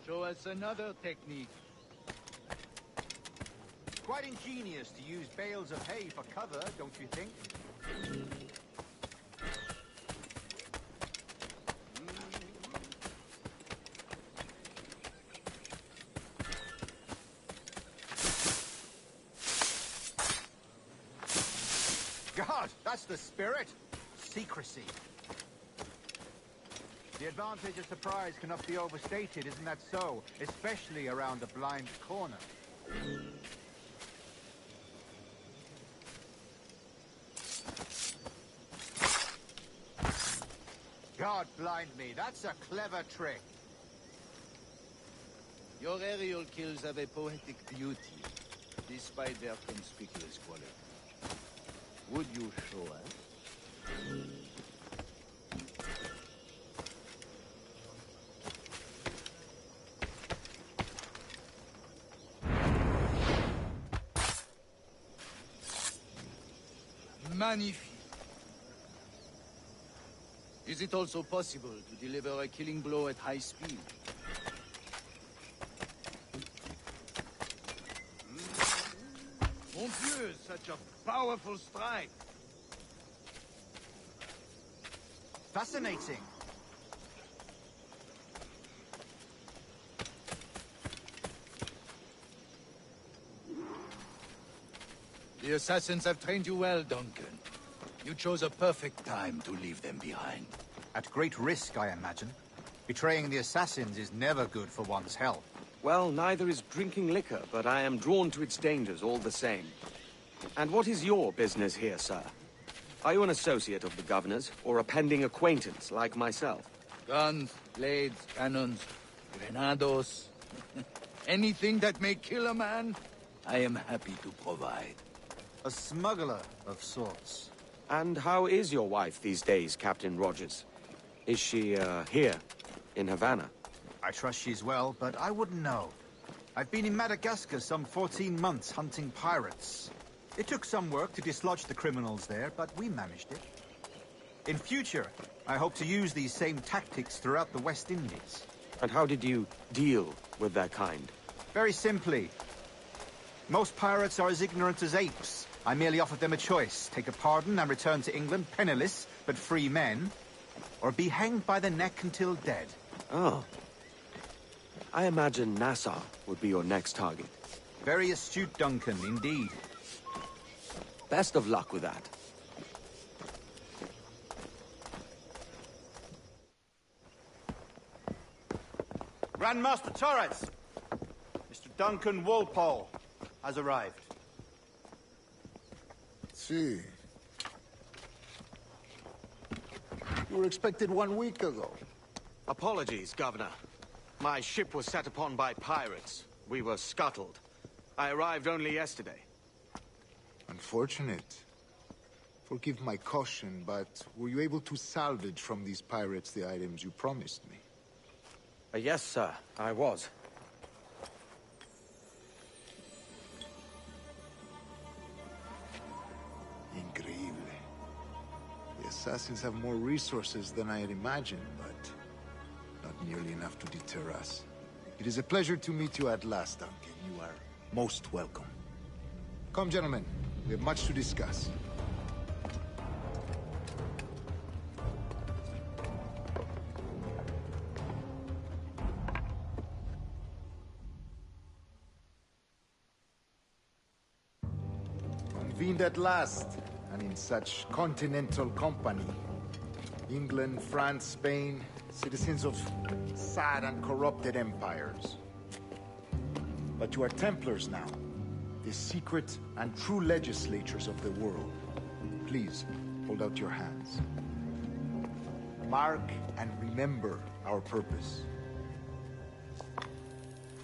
P: Show us another technique.
Q: Quite ingenious to use bales of hay for cover, don't you think? God, that's the spirit. Secrecy. The advantage of surprise cannot be overstated, isn't that so? Especially around a blind corner. God blind me, that's a clever trick.
P: Your aerial kills have a poetic beauty, despite their conspicuous quality. Would you show us? Magnifique. Is it also possible to deliver a killing blow at high speed? Mon Dieu, such a powerful strike.
Q: Fascinating.
P: The assassins have trained you well, Duncan. You chose a perfect time to leave them behind.
Q: At great risk, I imagine. Betraying the assassins is never good for one's health.
E: Well, neither is drinking liquor, but I am drawn to its dangers all the same. And what is your business here, sir? Are you an associate of the governor's, or a pending acquaintance like myself?
P: Guns, blades, cannons, grenados. Anything that may kill a man, I am happy to provide.
Q: A smuggler of sorts.
E: And how is your wife these days, Captain Rogers? Is she, here, in Havana?
Q: I trust she's well, but I wouldn't know. I've been in Madagascar some 14 months hunting pirates. It took some work to dislodge the criminals there, but we managed it. In future, I hope to use these same tactics throughout the West Indies.
E: And how did you deal with their kind?
Q: Very simply. Most pirates are as ignorant as apes. I merely offered them a choice. Take a pardon and return to England penniless, but free men. Or be hanged by the neck until dead.
E: Oh. I imagine Nassau would be your next target.
Q: Very astute, Duncan, indeed.
E: Best of luck with that.
C: Grandmaster Torres! Mr. Duncan Walpole has arrived.
N: See. You were expected 1 week ago.
E: Apologies, Governor. My ship was set upon by pirates. We were scuttled. I arrived only yesterday.
N: Unfortunate. Forgive my caution, but were you able to salvage from these pirates the items you promised me?
E: Yes, sir, I was.
N: Increíble. The assassins have more resources than I had imagined, but not nearly enough to deter us. It is a pleasure to meet you at last, Duncan. You are most welcome. Come, gentlemen. We have much to discuss. Convened at last. and in such continental company. England, France, Spain, citizens of sad and corrupted empires. But you are Templars now, the secret and true legislators of the world. Please, hold out your hands. Mark and remember our purpose.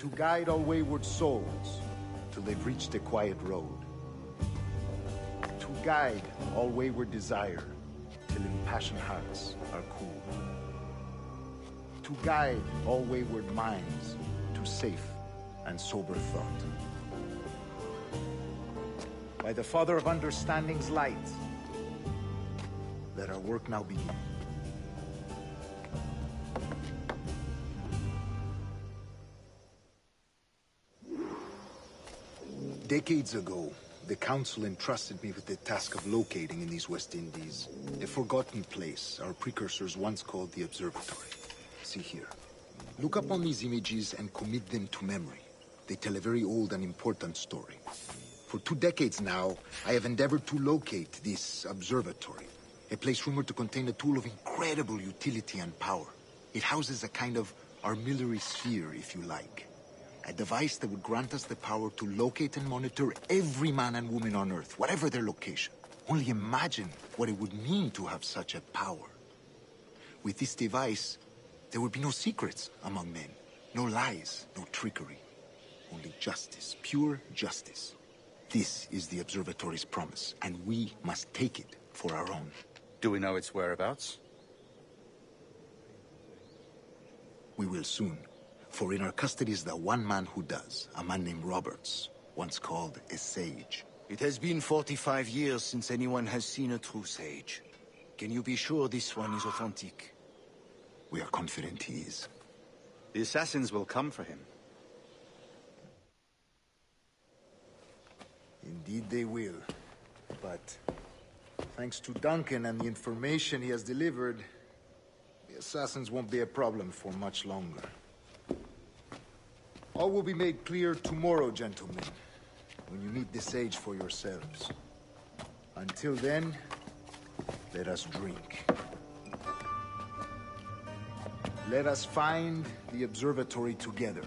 N: To guide all wayward souls till they've reached the quiet road. To guide all wayward desire till impassioned hearts are cool. To guide all wayward minds to safe and sober thought. By the Father of Understanding's light, let our work now begin. Decades ago, the Council entrusted me with the task of locating in these West Indies a forgotten place our precursors once called the Observatory. See here. Look upon these images and commit them to memory. They tell a very old and important story. For 2 decades now, I have endeavored to locate this observatory, a place rumored to contain a tool of incredible utility and power. It houses a kind of armillary sphere, if you like. A device that would grant us the power to locate and monitor every man and woman on Earth, whatever their location. Only imagine what it would mean to have such a power. With this device, there would be no secrets among men, no lies, no trickery. Only justice, pure justice. This is the Observatory's promise, and we must take it for our own.
O: Do we know its whereabouts?
N: We will soon. For in our custody is the one man who does, a man named Roberts, once called a sage.
P: It has been 45 years since anyone has seen a true sage. Can you be sure this one is authentic?
N: We are confident he is.
O: The assassins will come for him.
N: Indeed they will. But thanks to Duncan and the information he has delivered, the assassins won't be a problem for much longer. All will be made clear tomorrow, gentlemen, when you meet the sage for yourselves. Until then, let us drink. Let us find the observatory together.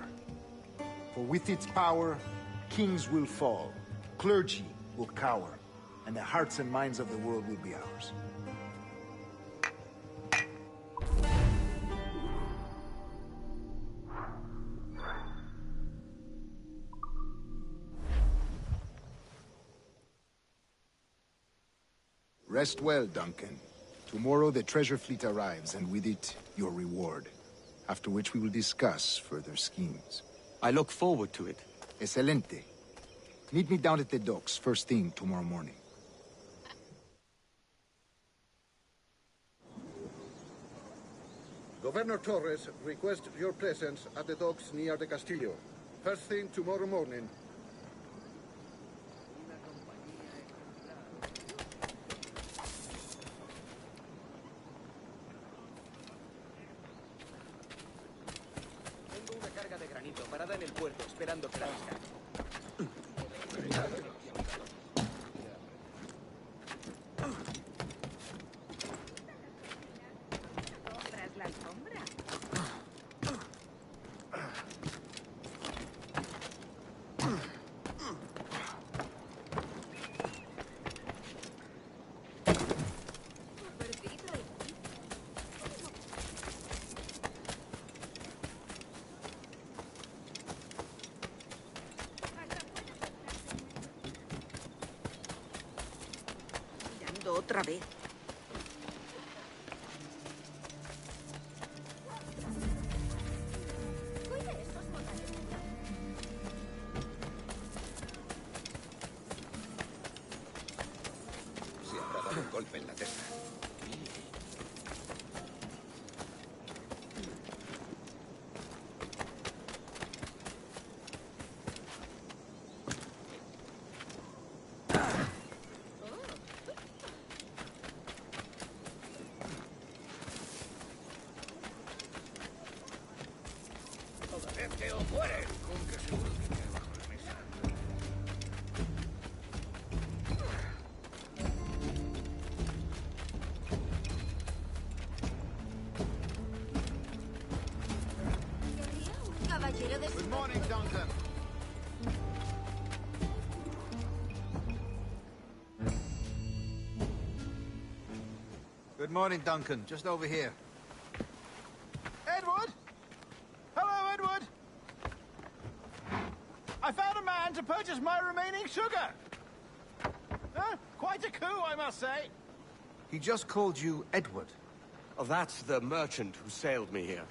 N: For with its power, kings will fall, clergy will cower, and the hearts and minds of the world will be ours. Rest well, Duncan. Tomorrow the treasure fleet arrives, and with it, your reward. After which we will discuss further schemes.
P: I look forward to it.
N: Excelente. Meet me down at the docks first thing tomorrow morning.
M: Governor Torres requests your presence at the docks near the Castillo. First thing tomorrow morning.
L: Tengo una carga de granito parada en el puerto, esperando que la descargue.
K: ¿Compras la alfombra? Mirando otra vez.
M: Se habrá dado un golpe en la testa. Toda vez que os muere, con que seguro que cae bajo la mesa.
Q: morning, Duncan. Good morning, Duncan. Just over here. Edward? Hello, Edward. I found a man to purchase my remaining sugar. Huh? Quite a coup, I must say.
E: He just called you Edward. Oh, that's the merchant who sailed me here.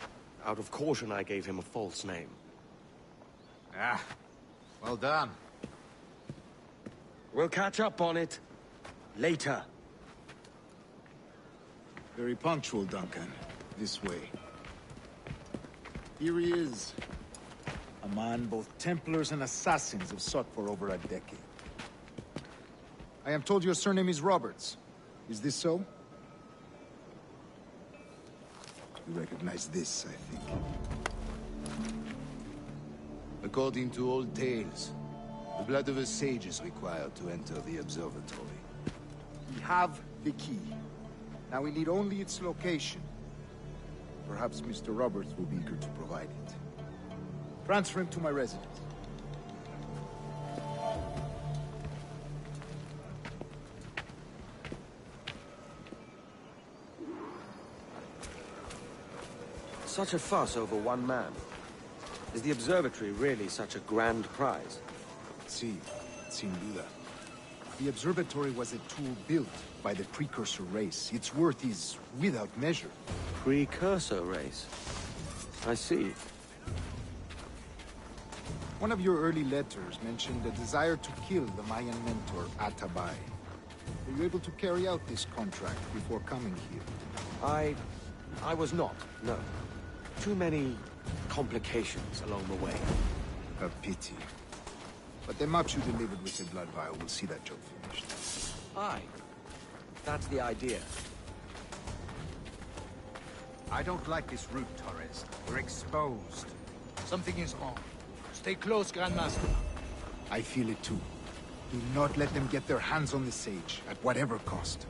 E: Out of caution, I gave him a false name.
Q: Ah, well done.
E: We'll catch up on it later.
N: Very punctual, Duncan. This way. Here he is. A man both Templars and Assassins have sought for over a decade. I am told your surname is Roberts. Is this so? You recognize this, I think.
R: According to old tales, the blood of a sage is required to enter the observatory.
N: We have the key. Now we need only its location. Perhaps Mr. Roberts will be eager to provide it. Transfer him to my residence.
E: Such a fuss over one man. Is the observatory really such a grand prize?
N: Si, sin duda. The observatory was a tool built by the Precursor race. Its worth is without measure.
E: Precursor race? I see.
N: One of your early letters mentioned a desire to kill the Mayan mentor, Atabay. Were you able to carry out this contract before coming here?
E: I was not, no. Too many complications along the way.
N: A pity. But the map you delivered with the blood vial will see that job finished.
E: Aye. That's the idea.
Q: I don't like this route, Torres. We're exposed.
O: Something is wrong. Stay close, Grandmaster.
N: I feel it too. Do not let them get their hands on the sage, at whatever cost.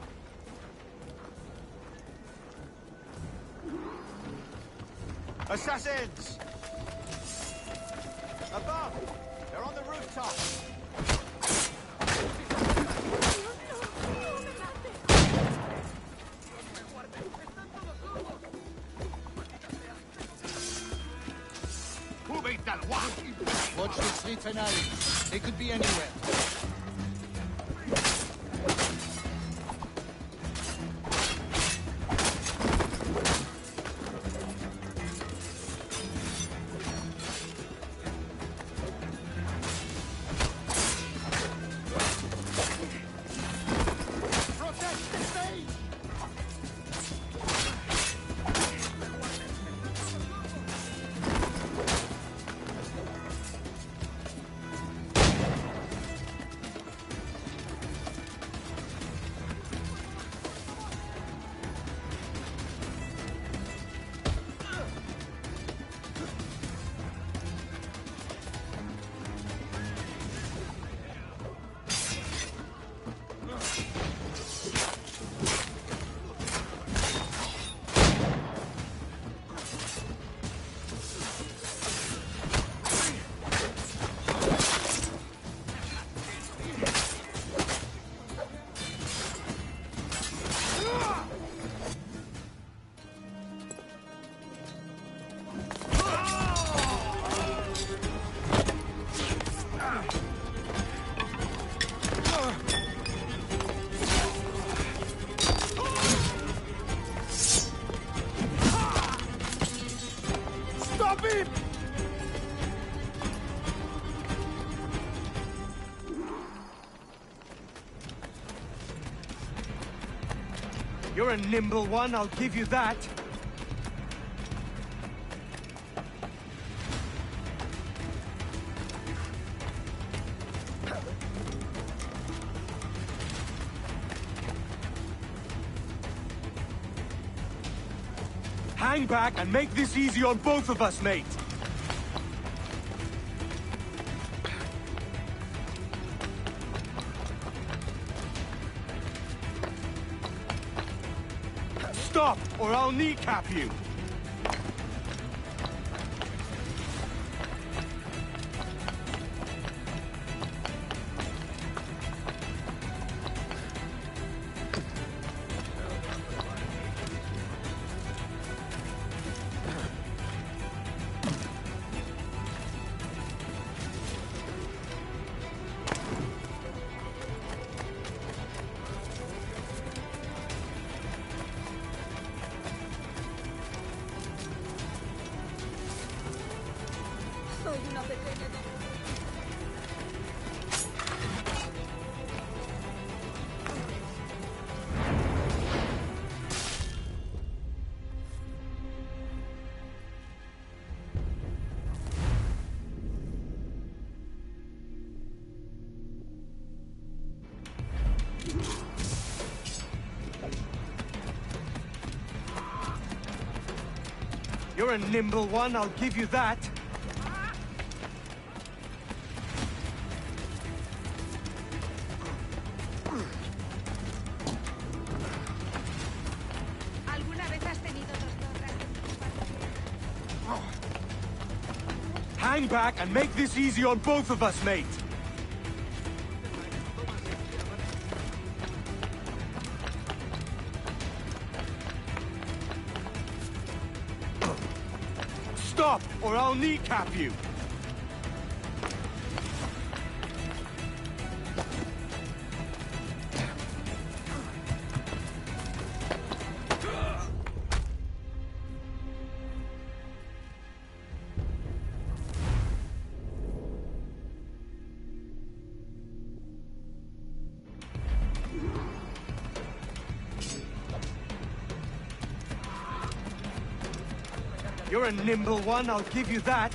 Q: Assassins! Above! They're on the rooftop!
O: Watch the streets and alleys. They could be anywhere.
E: You're a nimble one, I'll give you that. Hang back and make this easy on both of us, mate. Stop, or I'll kneecap you!
C: You're a nimble one, I'll give you that.
K: ¿Alguna vez has tenido dos zorras en tu patio?
C: Hang back and make this easy on both of us, mate. Stop, or I'll kneecap you. You're a nimble one, I'll give you that.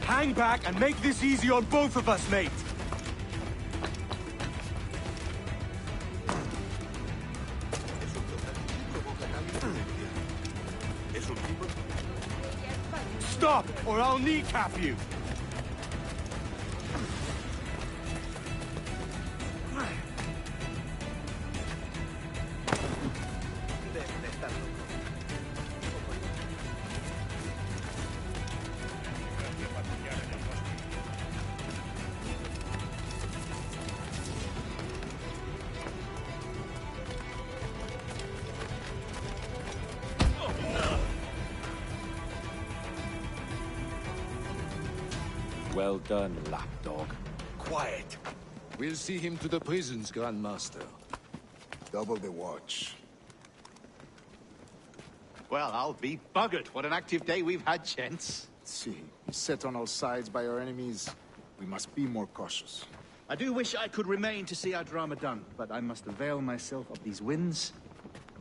C: Hang back and make this easy on both of us, mate. Stop, or I'll kneecap you.
R: Well done, lapdog. Quiet. We'll see him to the prisons, Grandmaster.
N: Double the watch.
Q: Well, I'll be buggered. What an active day we've had, gents.
N: See, set on all sides by our enemies. We must be more cautious.
Q: I do wish I could remain to see our drama done, but I must avail myself of these winds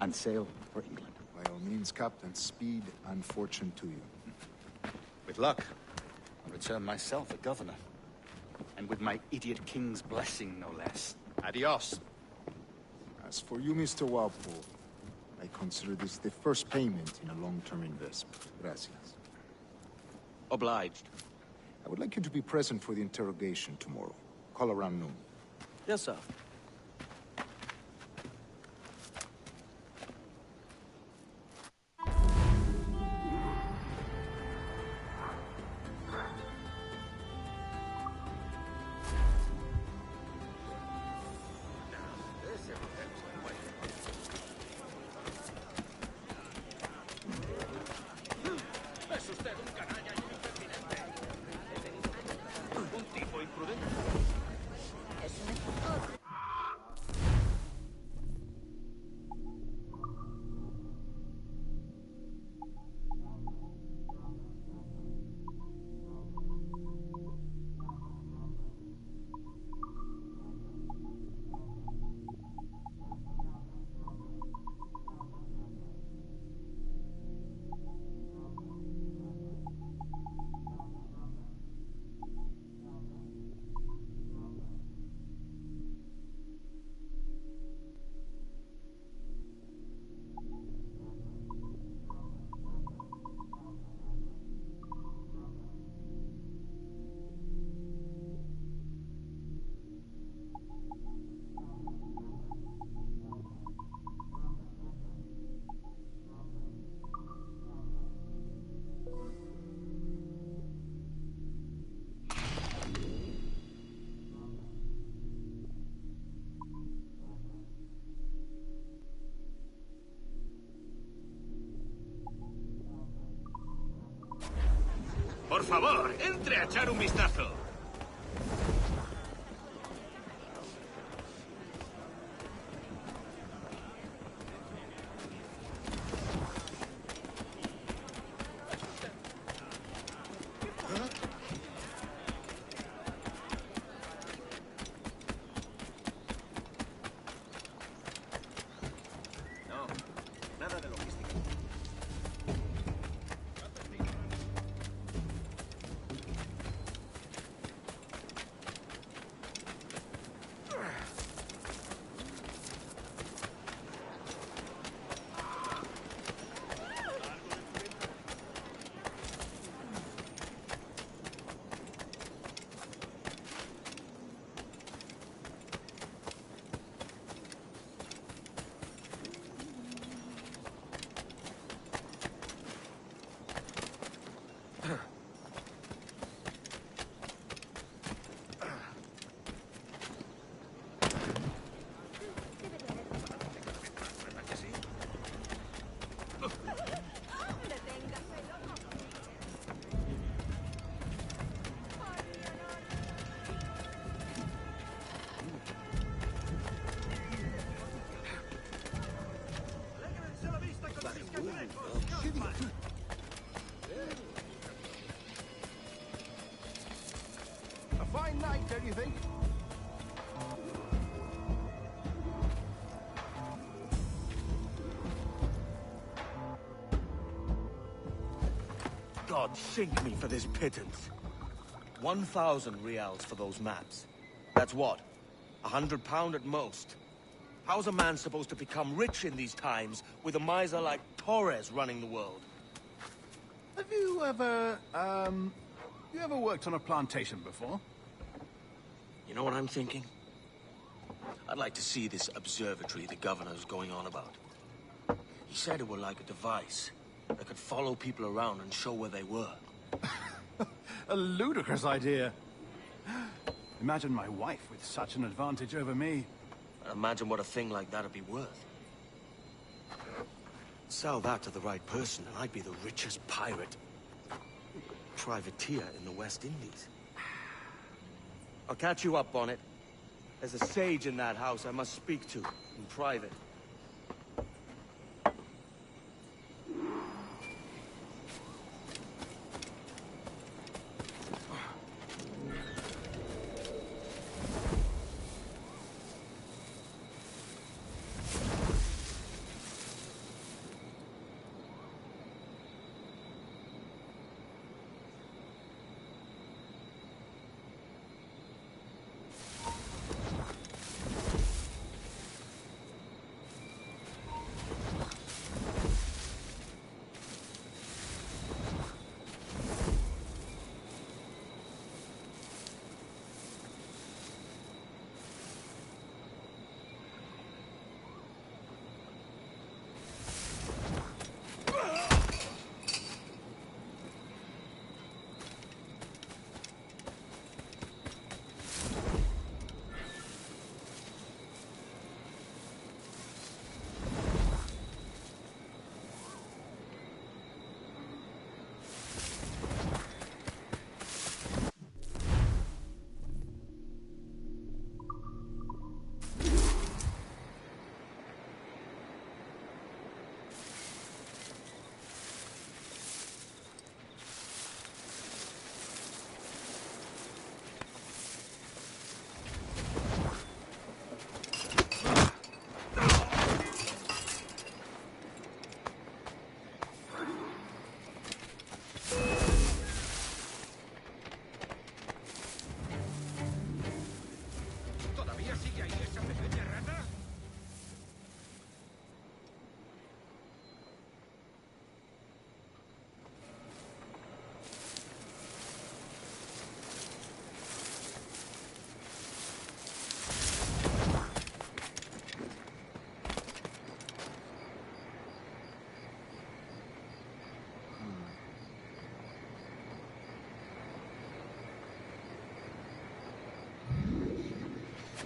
Q: and sail for England.
N: By all means, Captain, speed and fortune to you.
Q: With luck, I'll return myself a governor. And with my idiot king's blessing, no less. Adios.
N: As for you, Mr. Walpole, I consider this the first payment in a long-term investment. Gracias.
Q: Obliged.
N: I would like you to be present for the interrogation tomorrow. Call around noon.
Q: Yes, sir.
S: Por favor, entre a echar un vistazo.
E: God sink me for this pittance. 1,000 reals for those maps. That's what? £100 at most. How's a man supposed to become rich in these times with a miser like Torres running the world?
C: Have you ever, worked on a plantation before?
E: You know what I'm thinking? I'd like to see this observatory the governor's going on about. He said it were like a device that could follow people around and show where they were.
C: A ludicrous idea. Imagine my wife with such an advantage over me.
E: Imagine what a thing like that'd be worth. Sell that to the right person and I'd be the richest pirate. Privateer in the West Indies. I'll catch you up on it. There's a sage in that house I must speak to in private.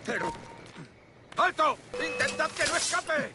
S: Pero... ¡Alto! ¡Intentad que no escape!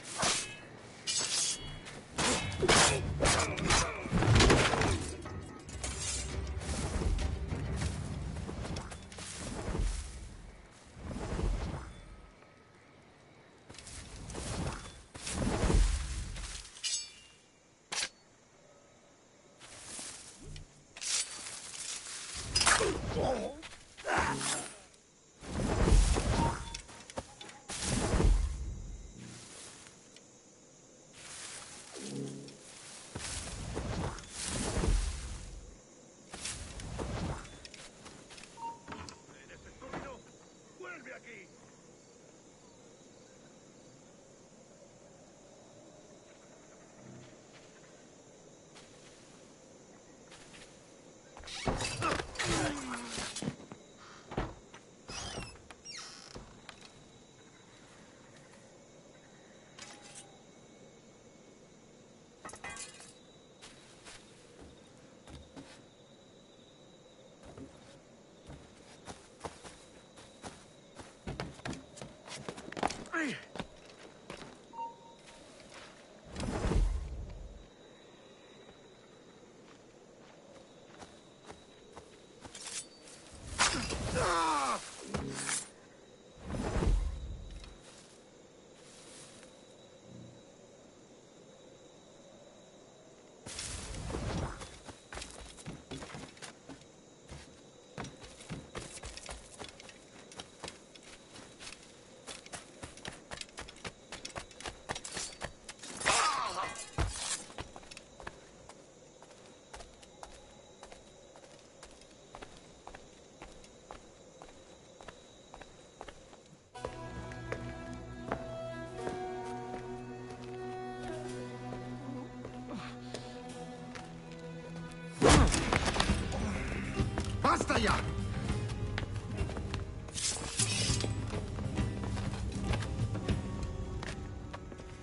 Q: Basta ya!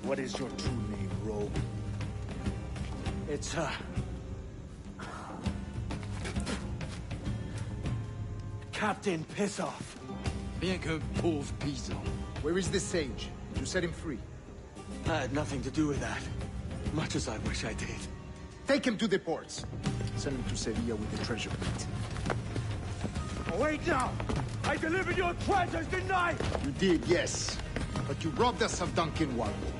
E: What is your true name, rogue? It's, Captain Pissoff.
R: Bien que pauvre paysan.
N: Where is the sage? Did you set him free?
E: I had nothing to do with that. Much as I wish I did.
N: Take him to the ports. Send him to Sevilla with the treasure plate.
C: Oh, wait now! I delivered your treasures, didn't I?
N: You did, yes. But you robbed us of Duncan Walpole.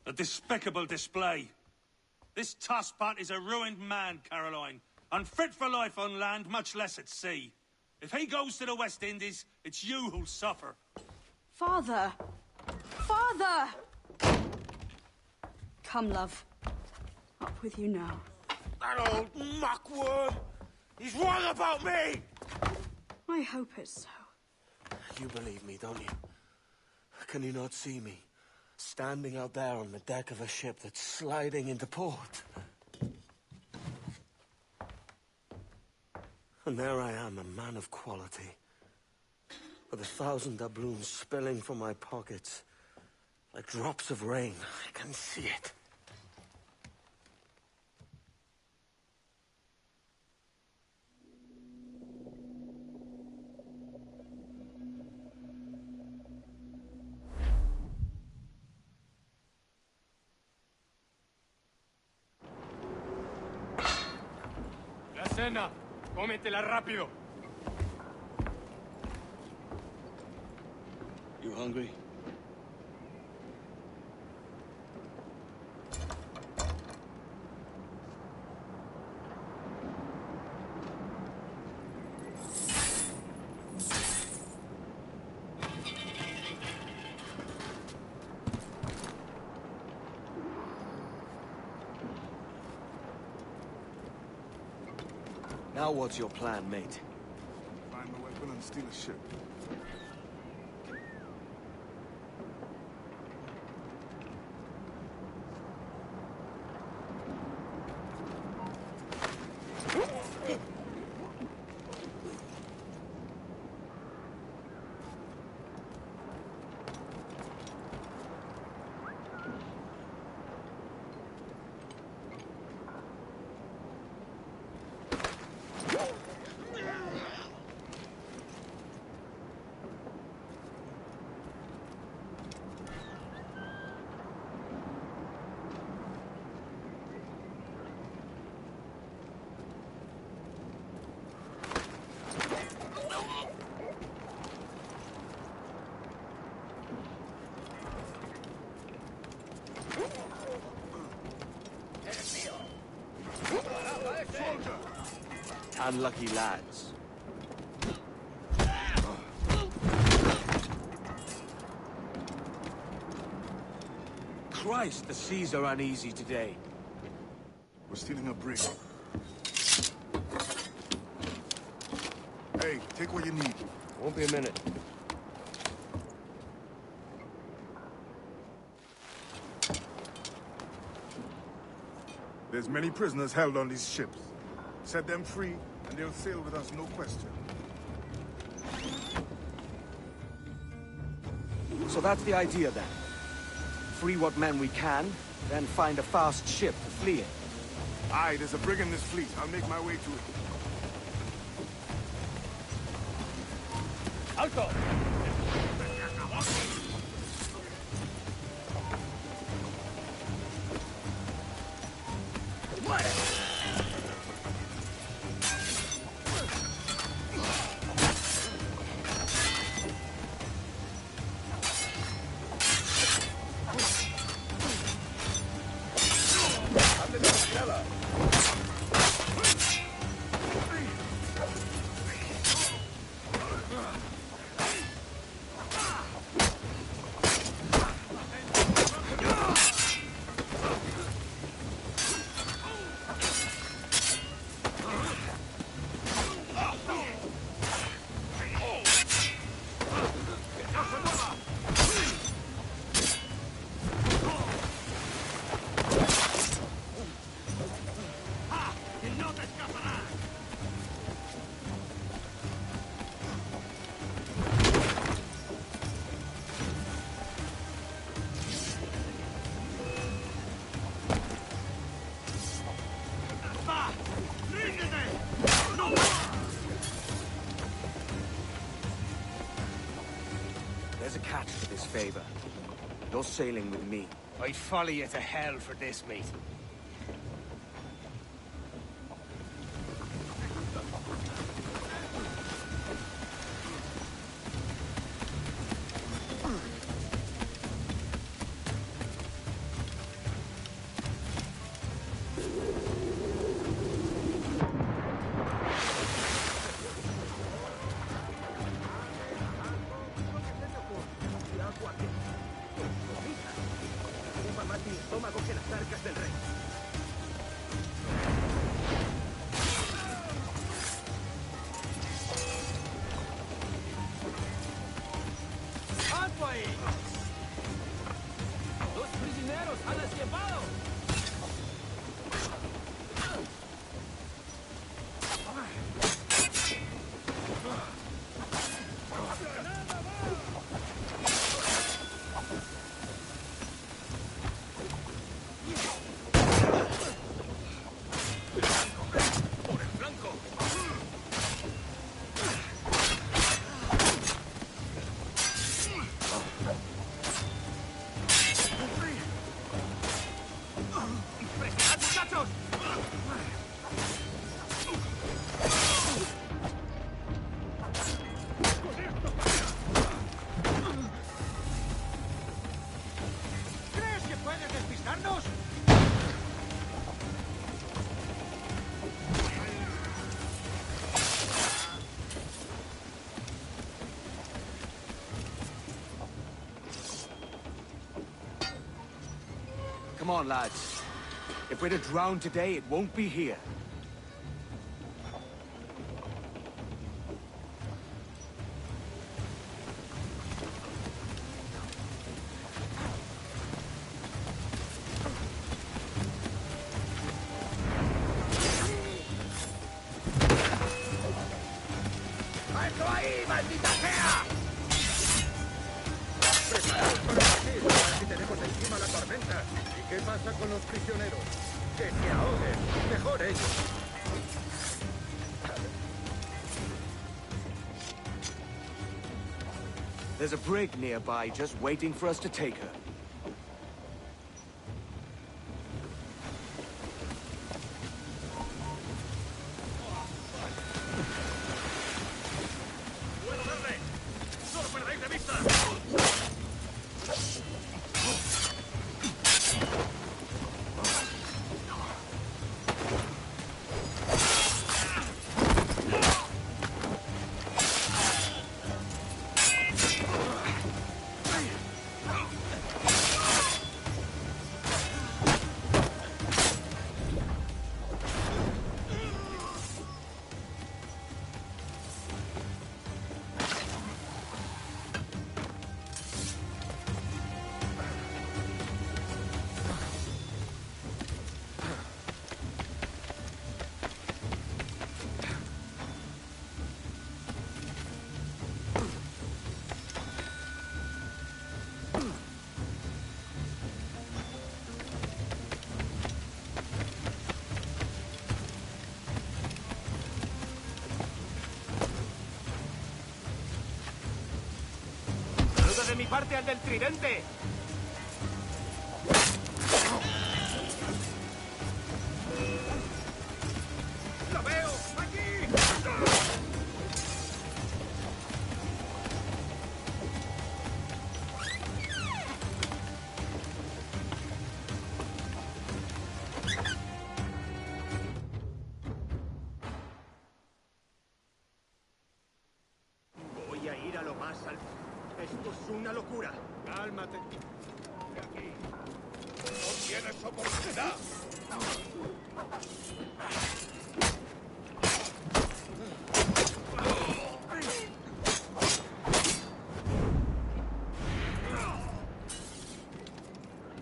T: A despicable display. This Tosspot is a ruined man, Caroline. Unfit for life on land, much less at sea. If he goes to the West Indies, it's you who'll suffer.
D: Father! Father! Come, love. Up with you now.
F: That old muckwort! He's wrong about me!
D: I hope it's so.
E: You believe me, don't you? Can you not see me? Standing out there on the deck of a ship that's sliding into port. And there I am, a man of quality. With 1,000 doubloons spilling from my pockets. Like drops of rain. I can see it.
C: La cena. Cómetela rápido.
E: You hungry? Now what's your plan, mate?
M: Find a weapon and steal a ship.
E: Unlucky lads. Christ, the seas are uneasy today.
M: We're stealing a brig. Hey, take what you need.
E: Won't be a minute.
M: There's many prisoners held on these ships. Set them free, and they'll sail with us, no question.
E: So that's the idea, then. Free what men we can, then find a fast ship to flee in.
M: Aye, there's a brig in this fleet. I'll make my way to it.
C: Alto!
E: favor. You're sailing with me.
F: I'd follow you to hell for this, mate.
E: Come on, lads. If we're to drown today, it won't be here.
F: ¡Alto ahí, maldita sea! Preparaos para partir, a ver si tenemos encima la tormenta. ¿Y qué pasa con los prisioneros? Que se ahoguen. Mejor ellos.
E: There's a brig nearby just waiting for us to take her.
F: De mi parte al del tridente. ¡Lo veo! ¡Aquí! Voy a ir a lo más alto. Esto es una locura. Cálmate. De aquí. No tienes oportunidad.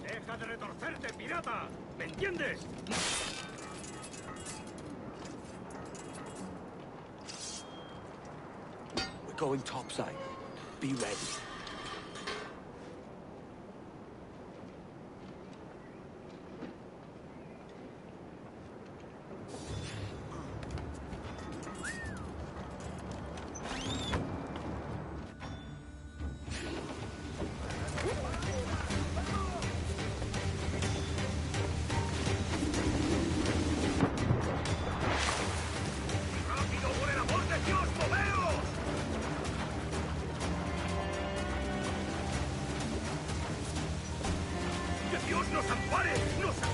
F: Deja de retorcerte, pirata. ¿Me entiendes?
E: We're going topside. Be ready.
C: no se ampare, no se...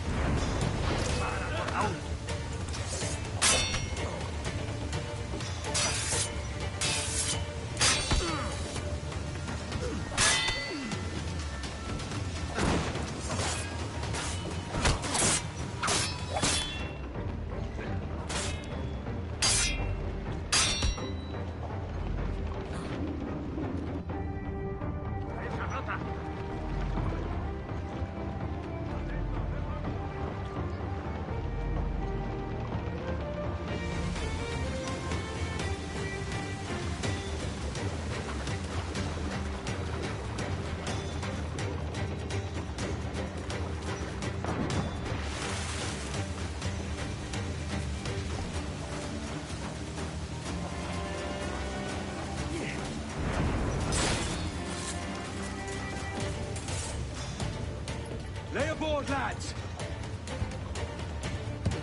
C: Lay aboard, lads!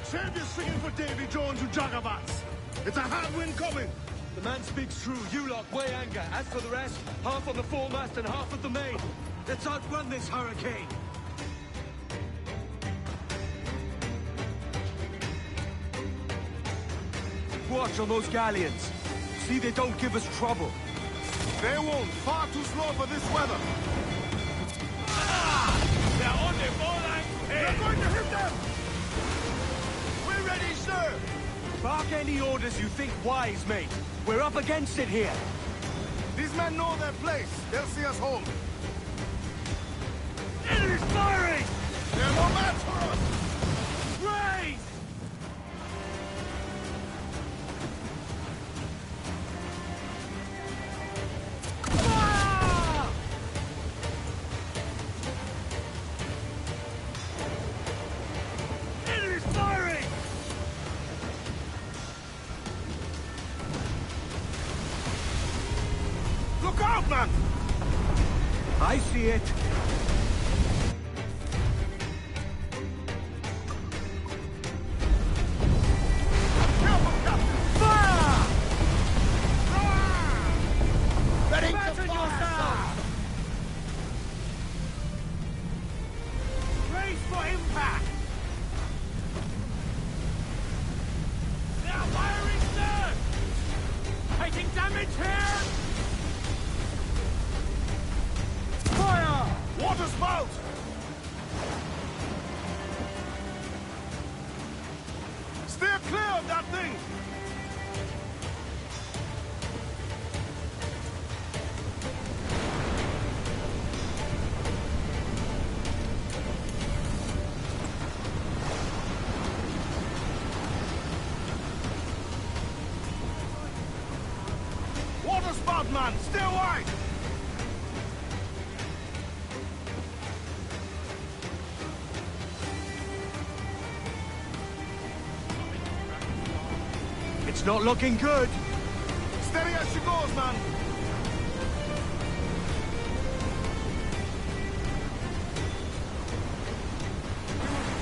C: Save your singing for Davy Jones and Jagabats! It's a hard wind coming!
U: The man speaks true. You lot weigh anchor. As for the rest, half on the foremast and half at the main. Let's outrun this hurricane! Watch on those galleons. See they don't give us trouble.
C: They won't. Far too slow for this weather. They're on the foreland! We're going to hit them! We're ready, sir!
U: Bark any orders you think wise, mate. We're up against it here.
C: These men know their place. They'll see us home.
U: Enemy's firing!
C: They're no match for us!
U: Raise!
C: Look out, man!
U: I see it.
C: Careful, Captain!
U: Fire!
C: Ready
U: Fasten
C: to fire!
U: Brace for impact!
C: They are firing, sir!
U: Taking damage here! Fire!
C: Water spout! Steer clear of that thing! Water spout, man! Stay wide!
U: It's not looking good.
C: Steady as she goes, man!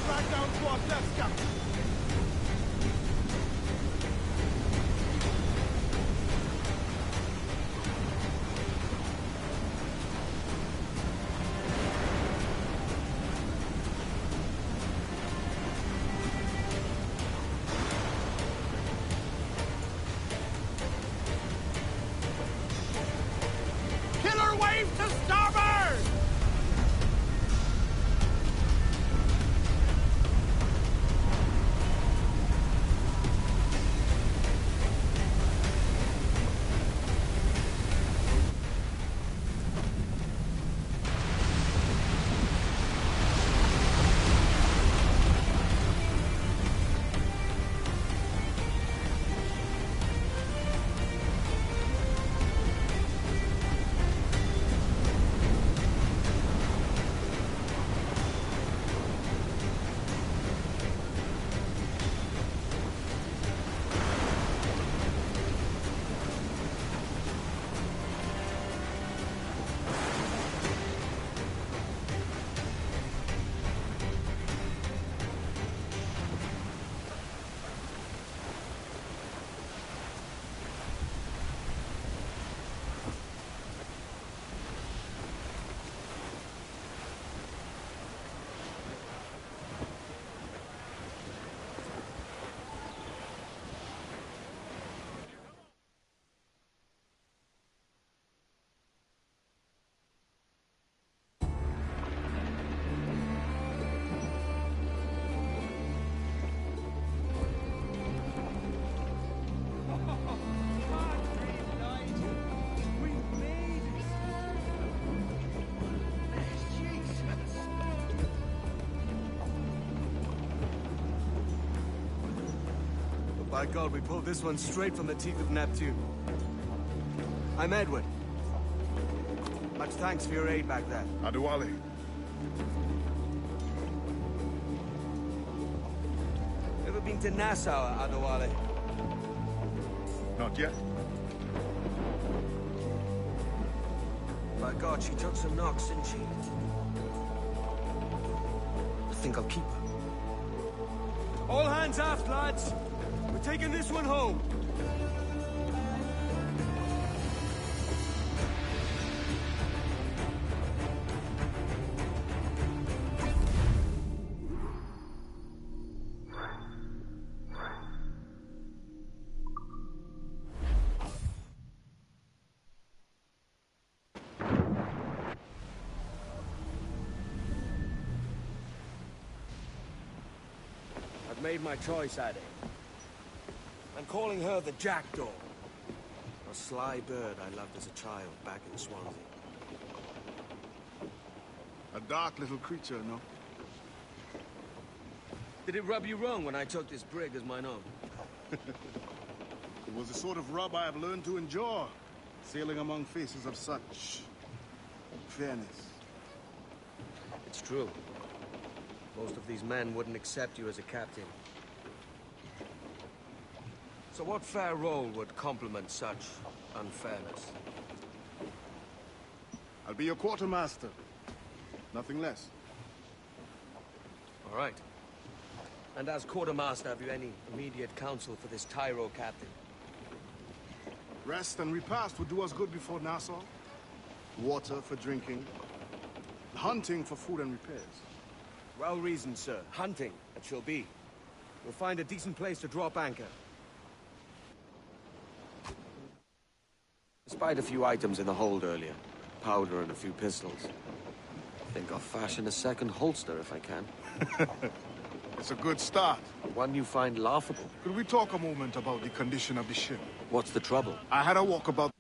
C: Right down to our left, Captain. Killer wave to starboard!
E: By God, we pulled this one straight from the teeth of Neptune. I'm Edward. Much thanks for your aid back there.
M: Adewale.
E: Ever been to Nassau, Adewale?
M: Not yet.
E: By God, she took some knocks, didn't she? I think I'll keep her. All hands aft, lads! We're taking this one home! I've made my choice, Addy. I'm calling her the Jackdaw. A sly bird I loved as a child back in Swansea.
M: A dark little creature, no?
E: Did it rub you wrong when I took this brig as mine own?
M: It was the sort of rub I have learned to endure, sailing among faces of such fairness.
E: It's true. Most of these men wouldn't accept you as a captain. So what fair role would complement such unfairness?
M: I'll be your quartermaster. Nothing less.
E: All right. And as quartermaster, have you any immediate counsel for this Tyro captain?
M: Rest and repast would do us good before Nassau. Water for drinking. Hunting for food and repairs.
E: Well reasoned, sir. Hunting, it shall be. We'll find a decent place to drop anchor. Spied a few items in the hold earlier. Powder and a few pistols. Think I'll fashion a second holster if I can.
M: It's a good start.
E: One you find laughable.
M: Could we talk a moment about the condition of the ship?
E: What's the trouble?
M: I had a walk about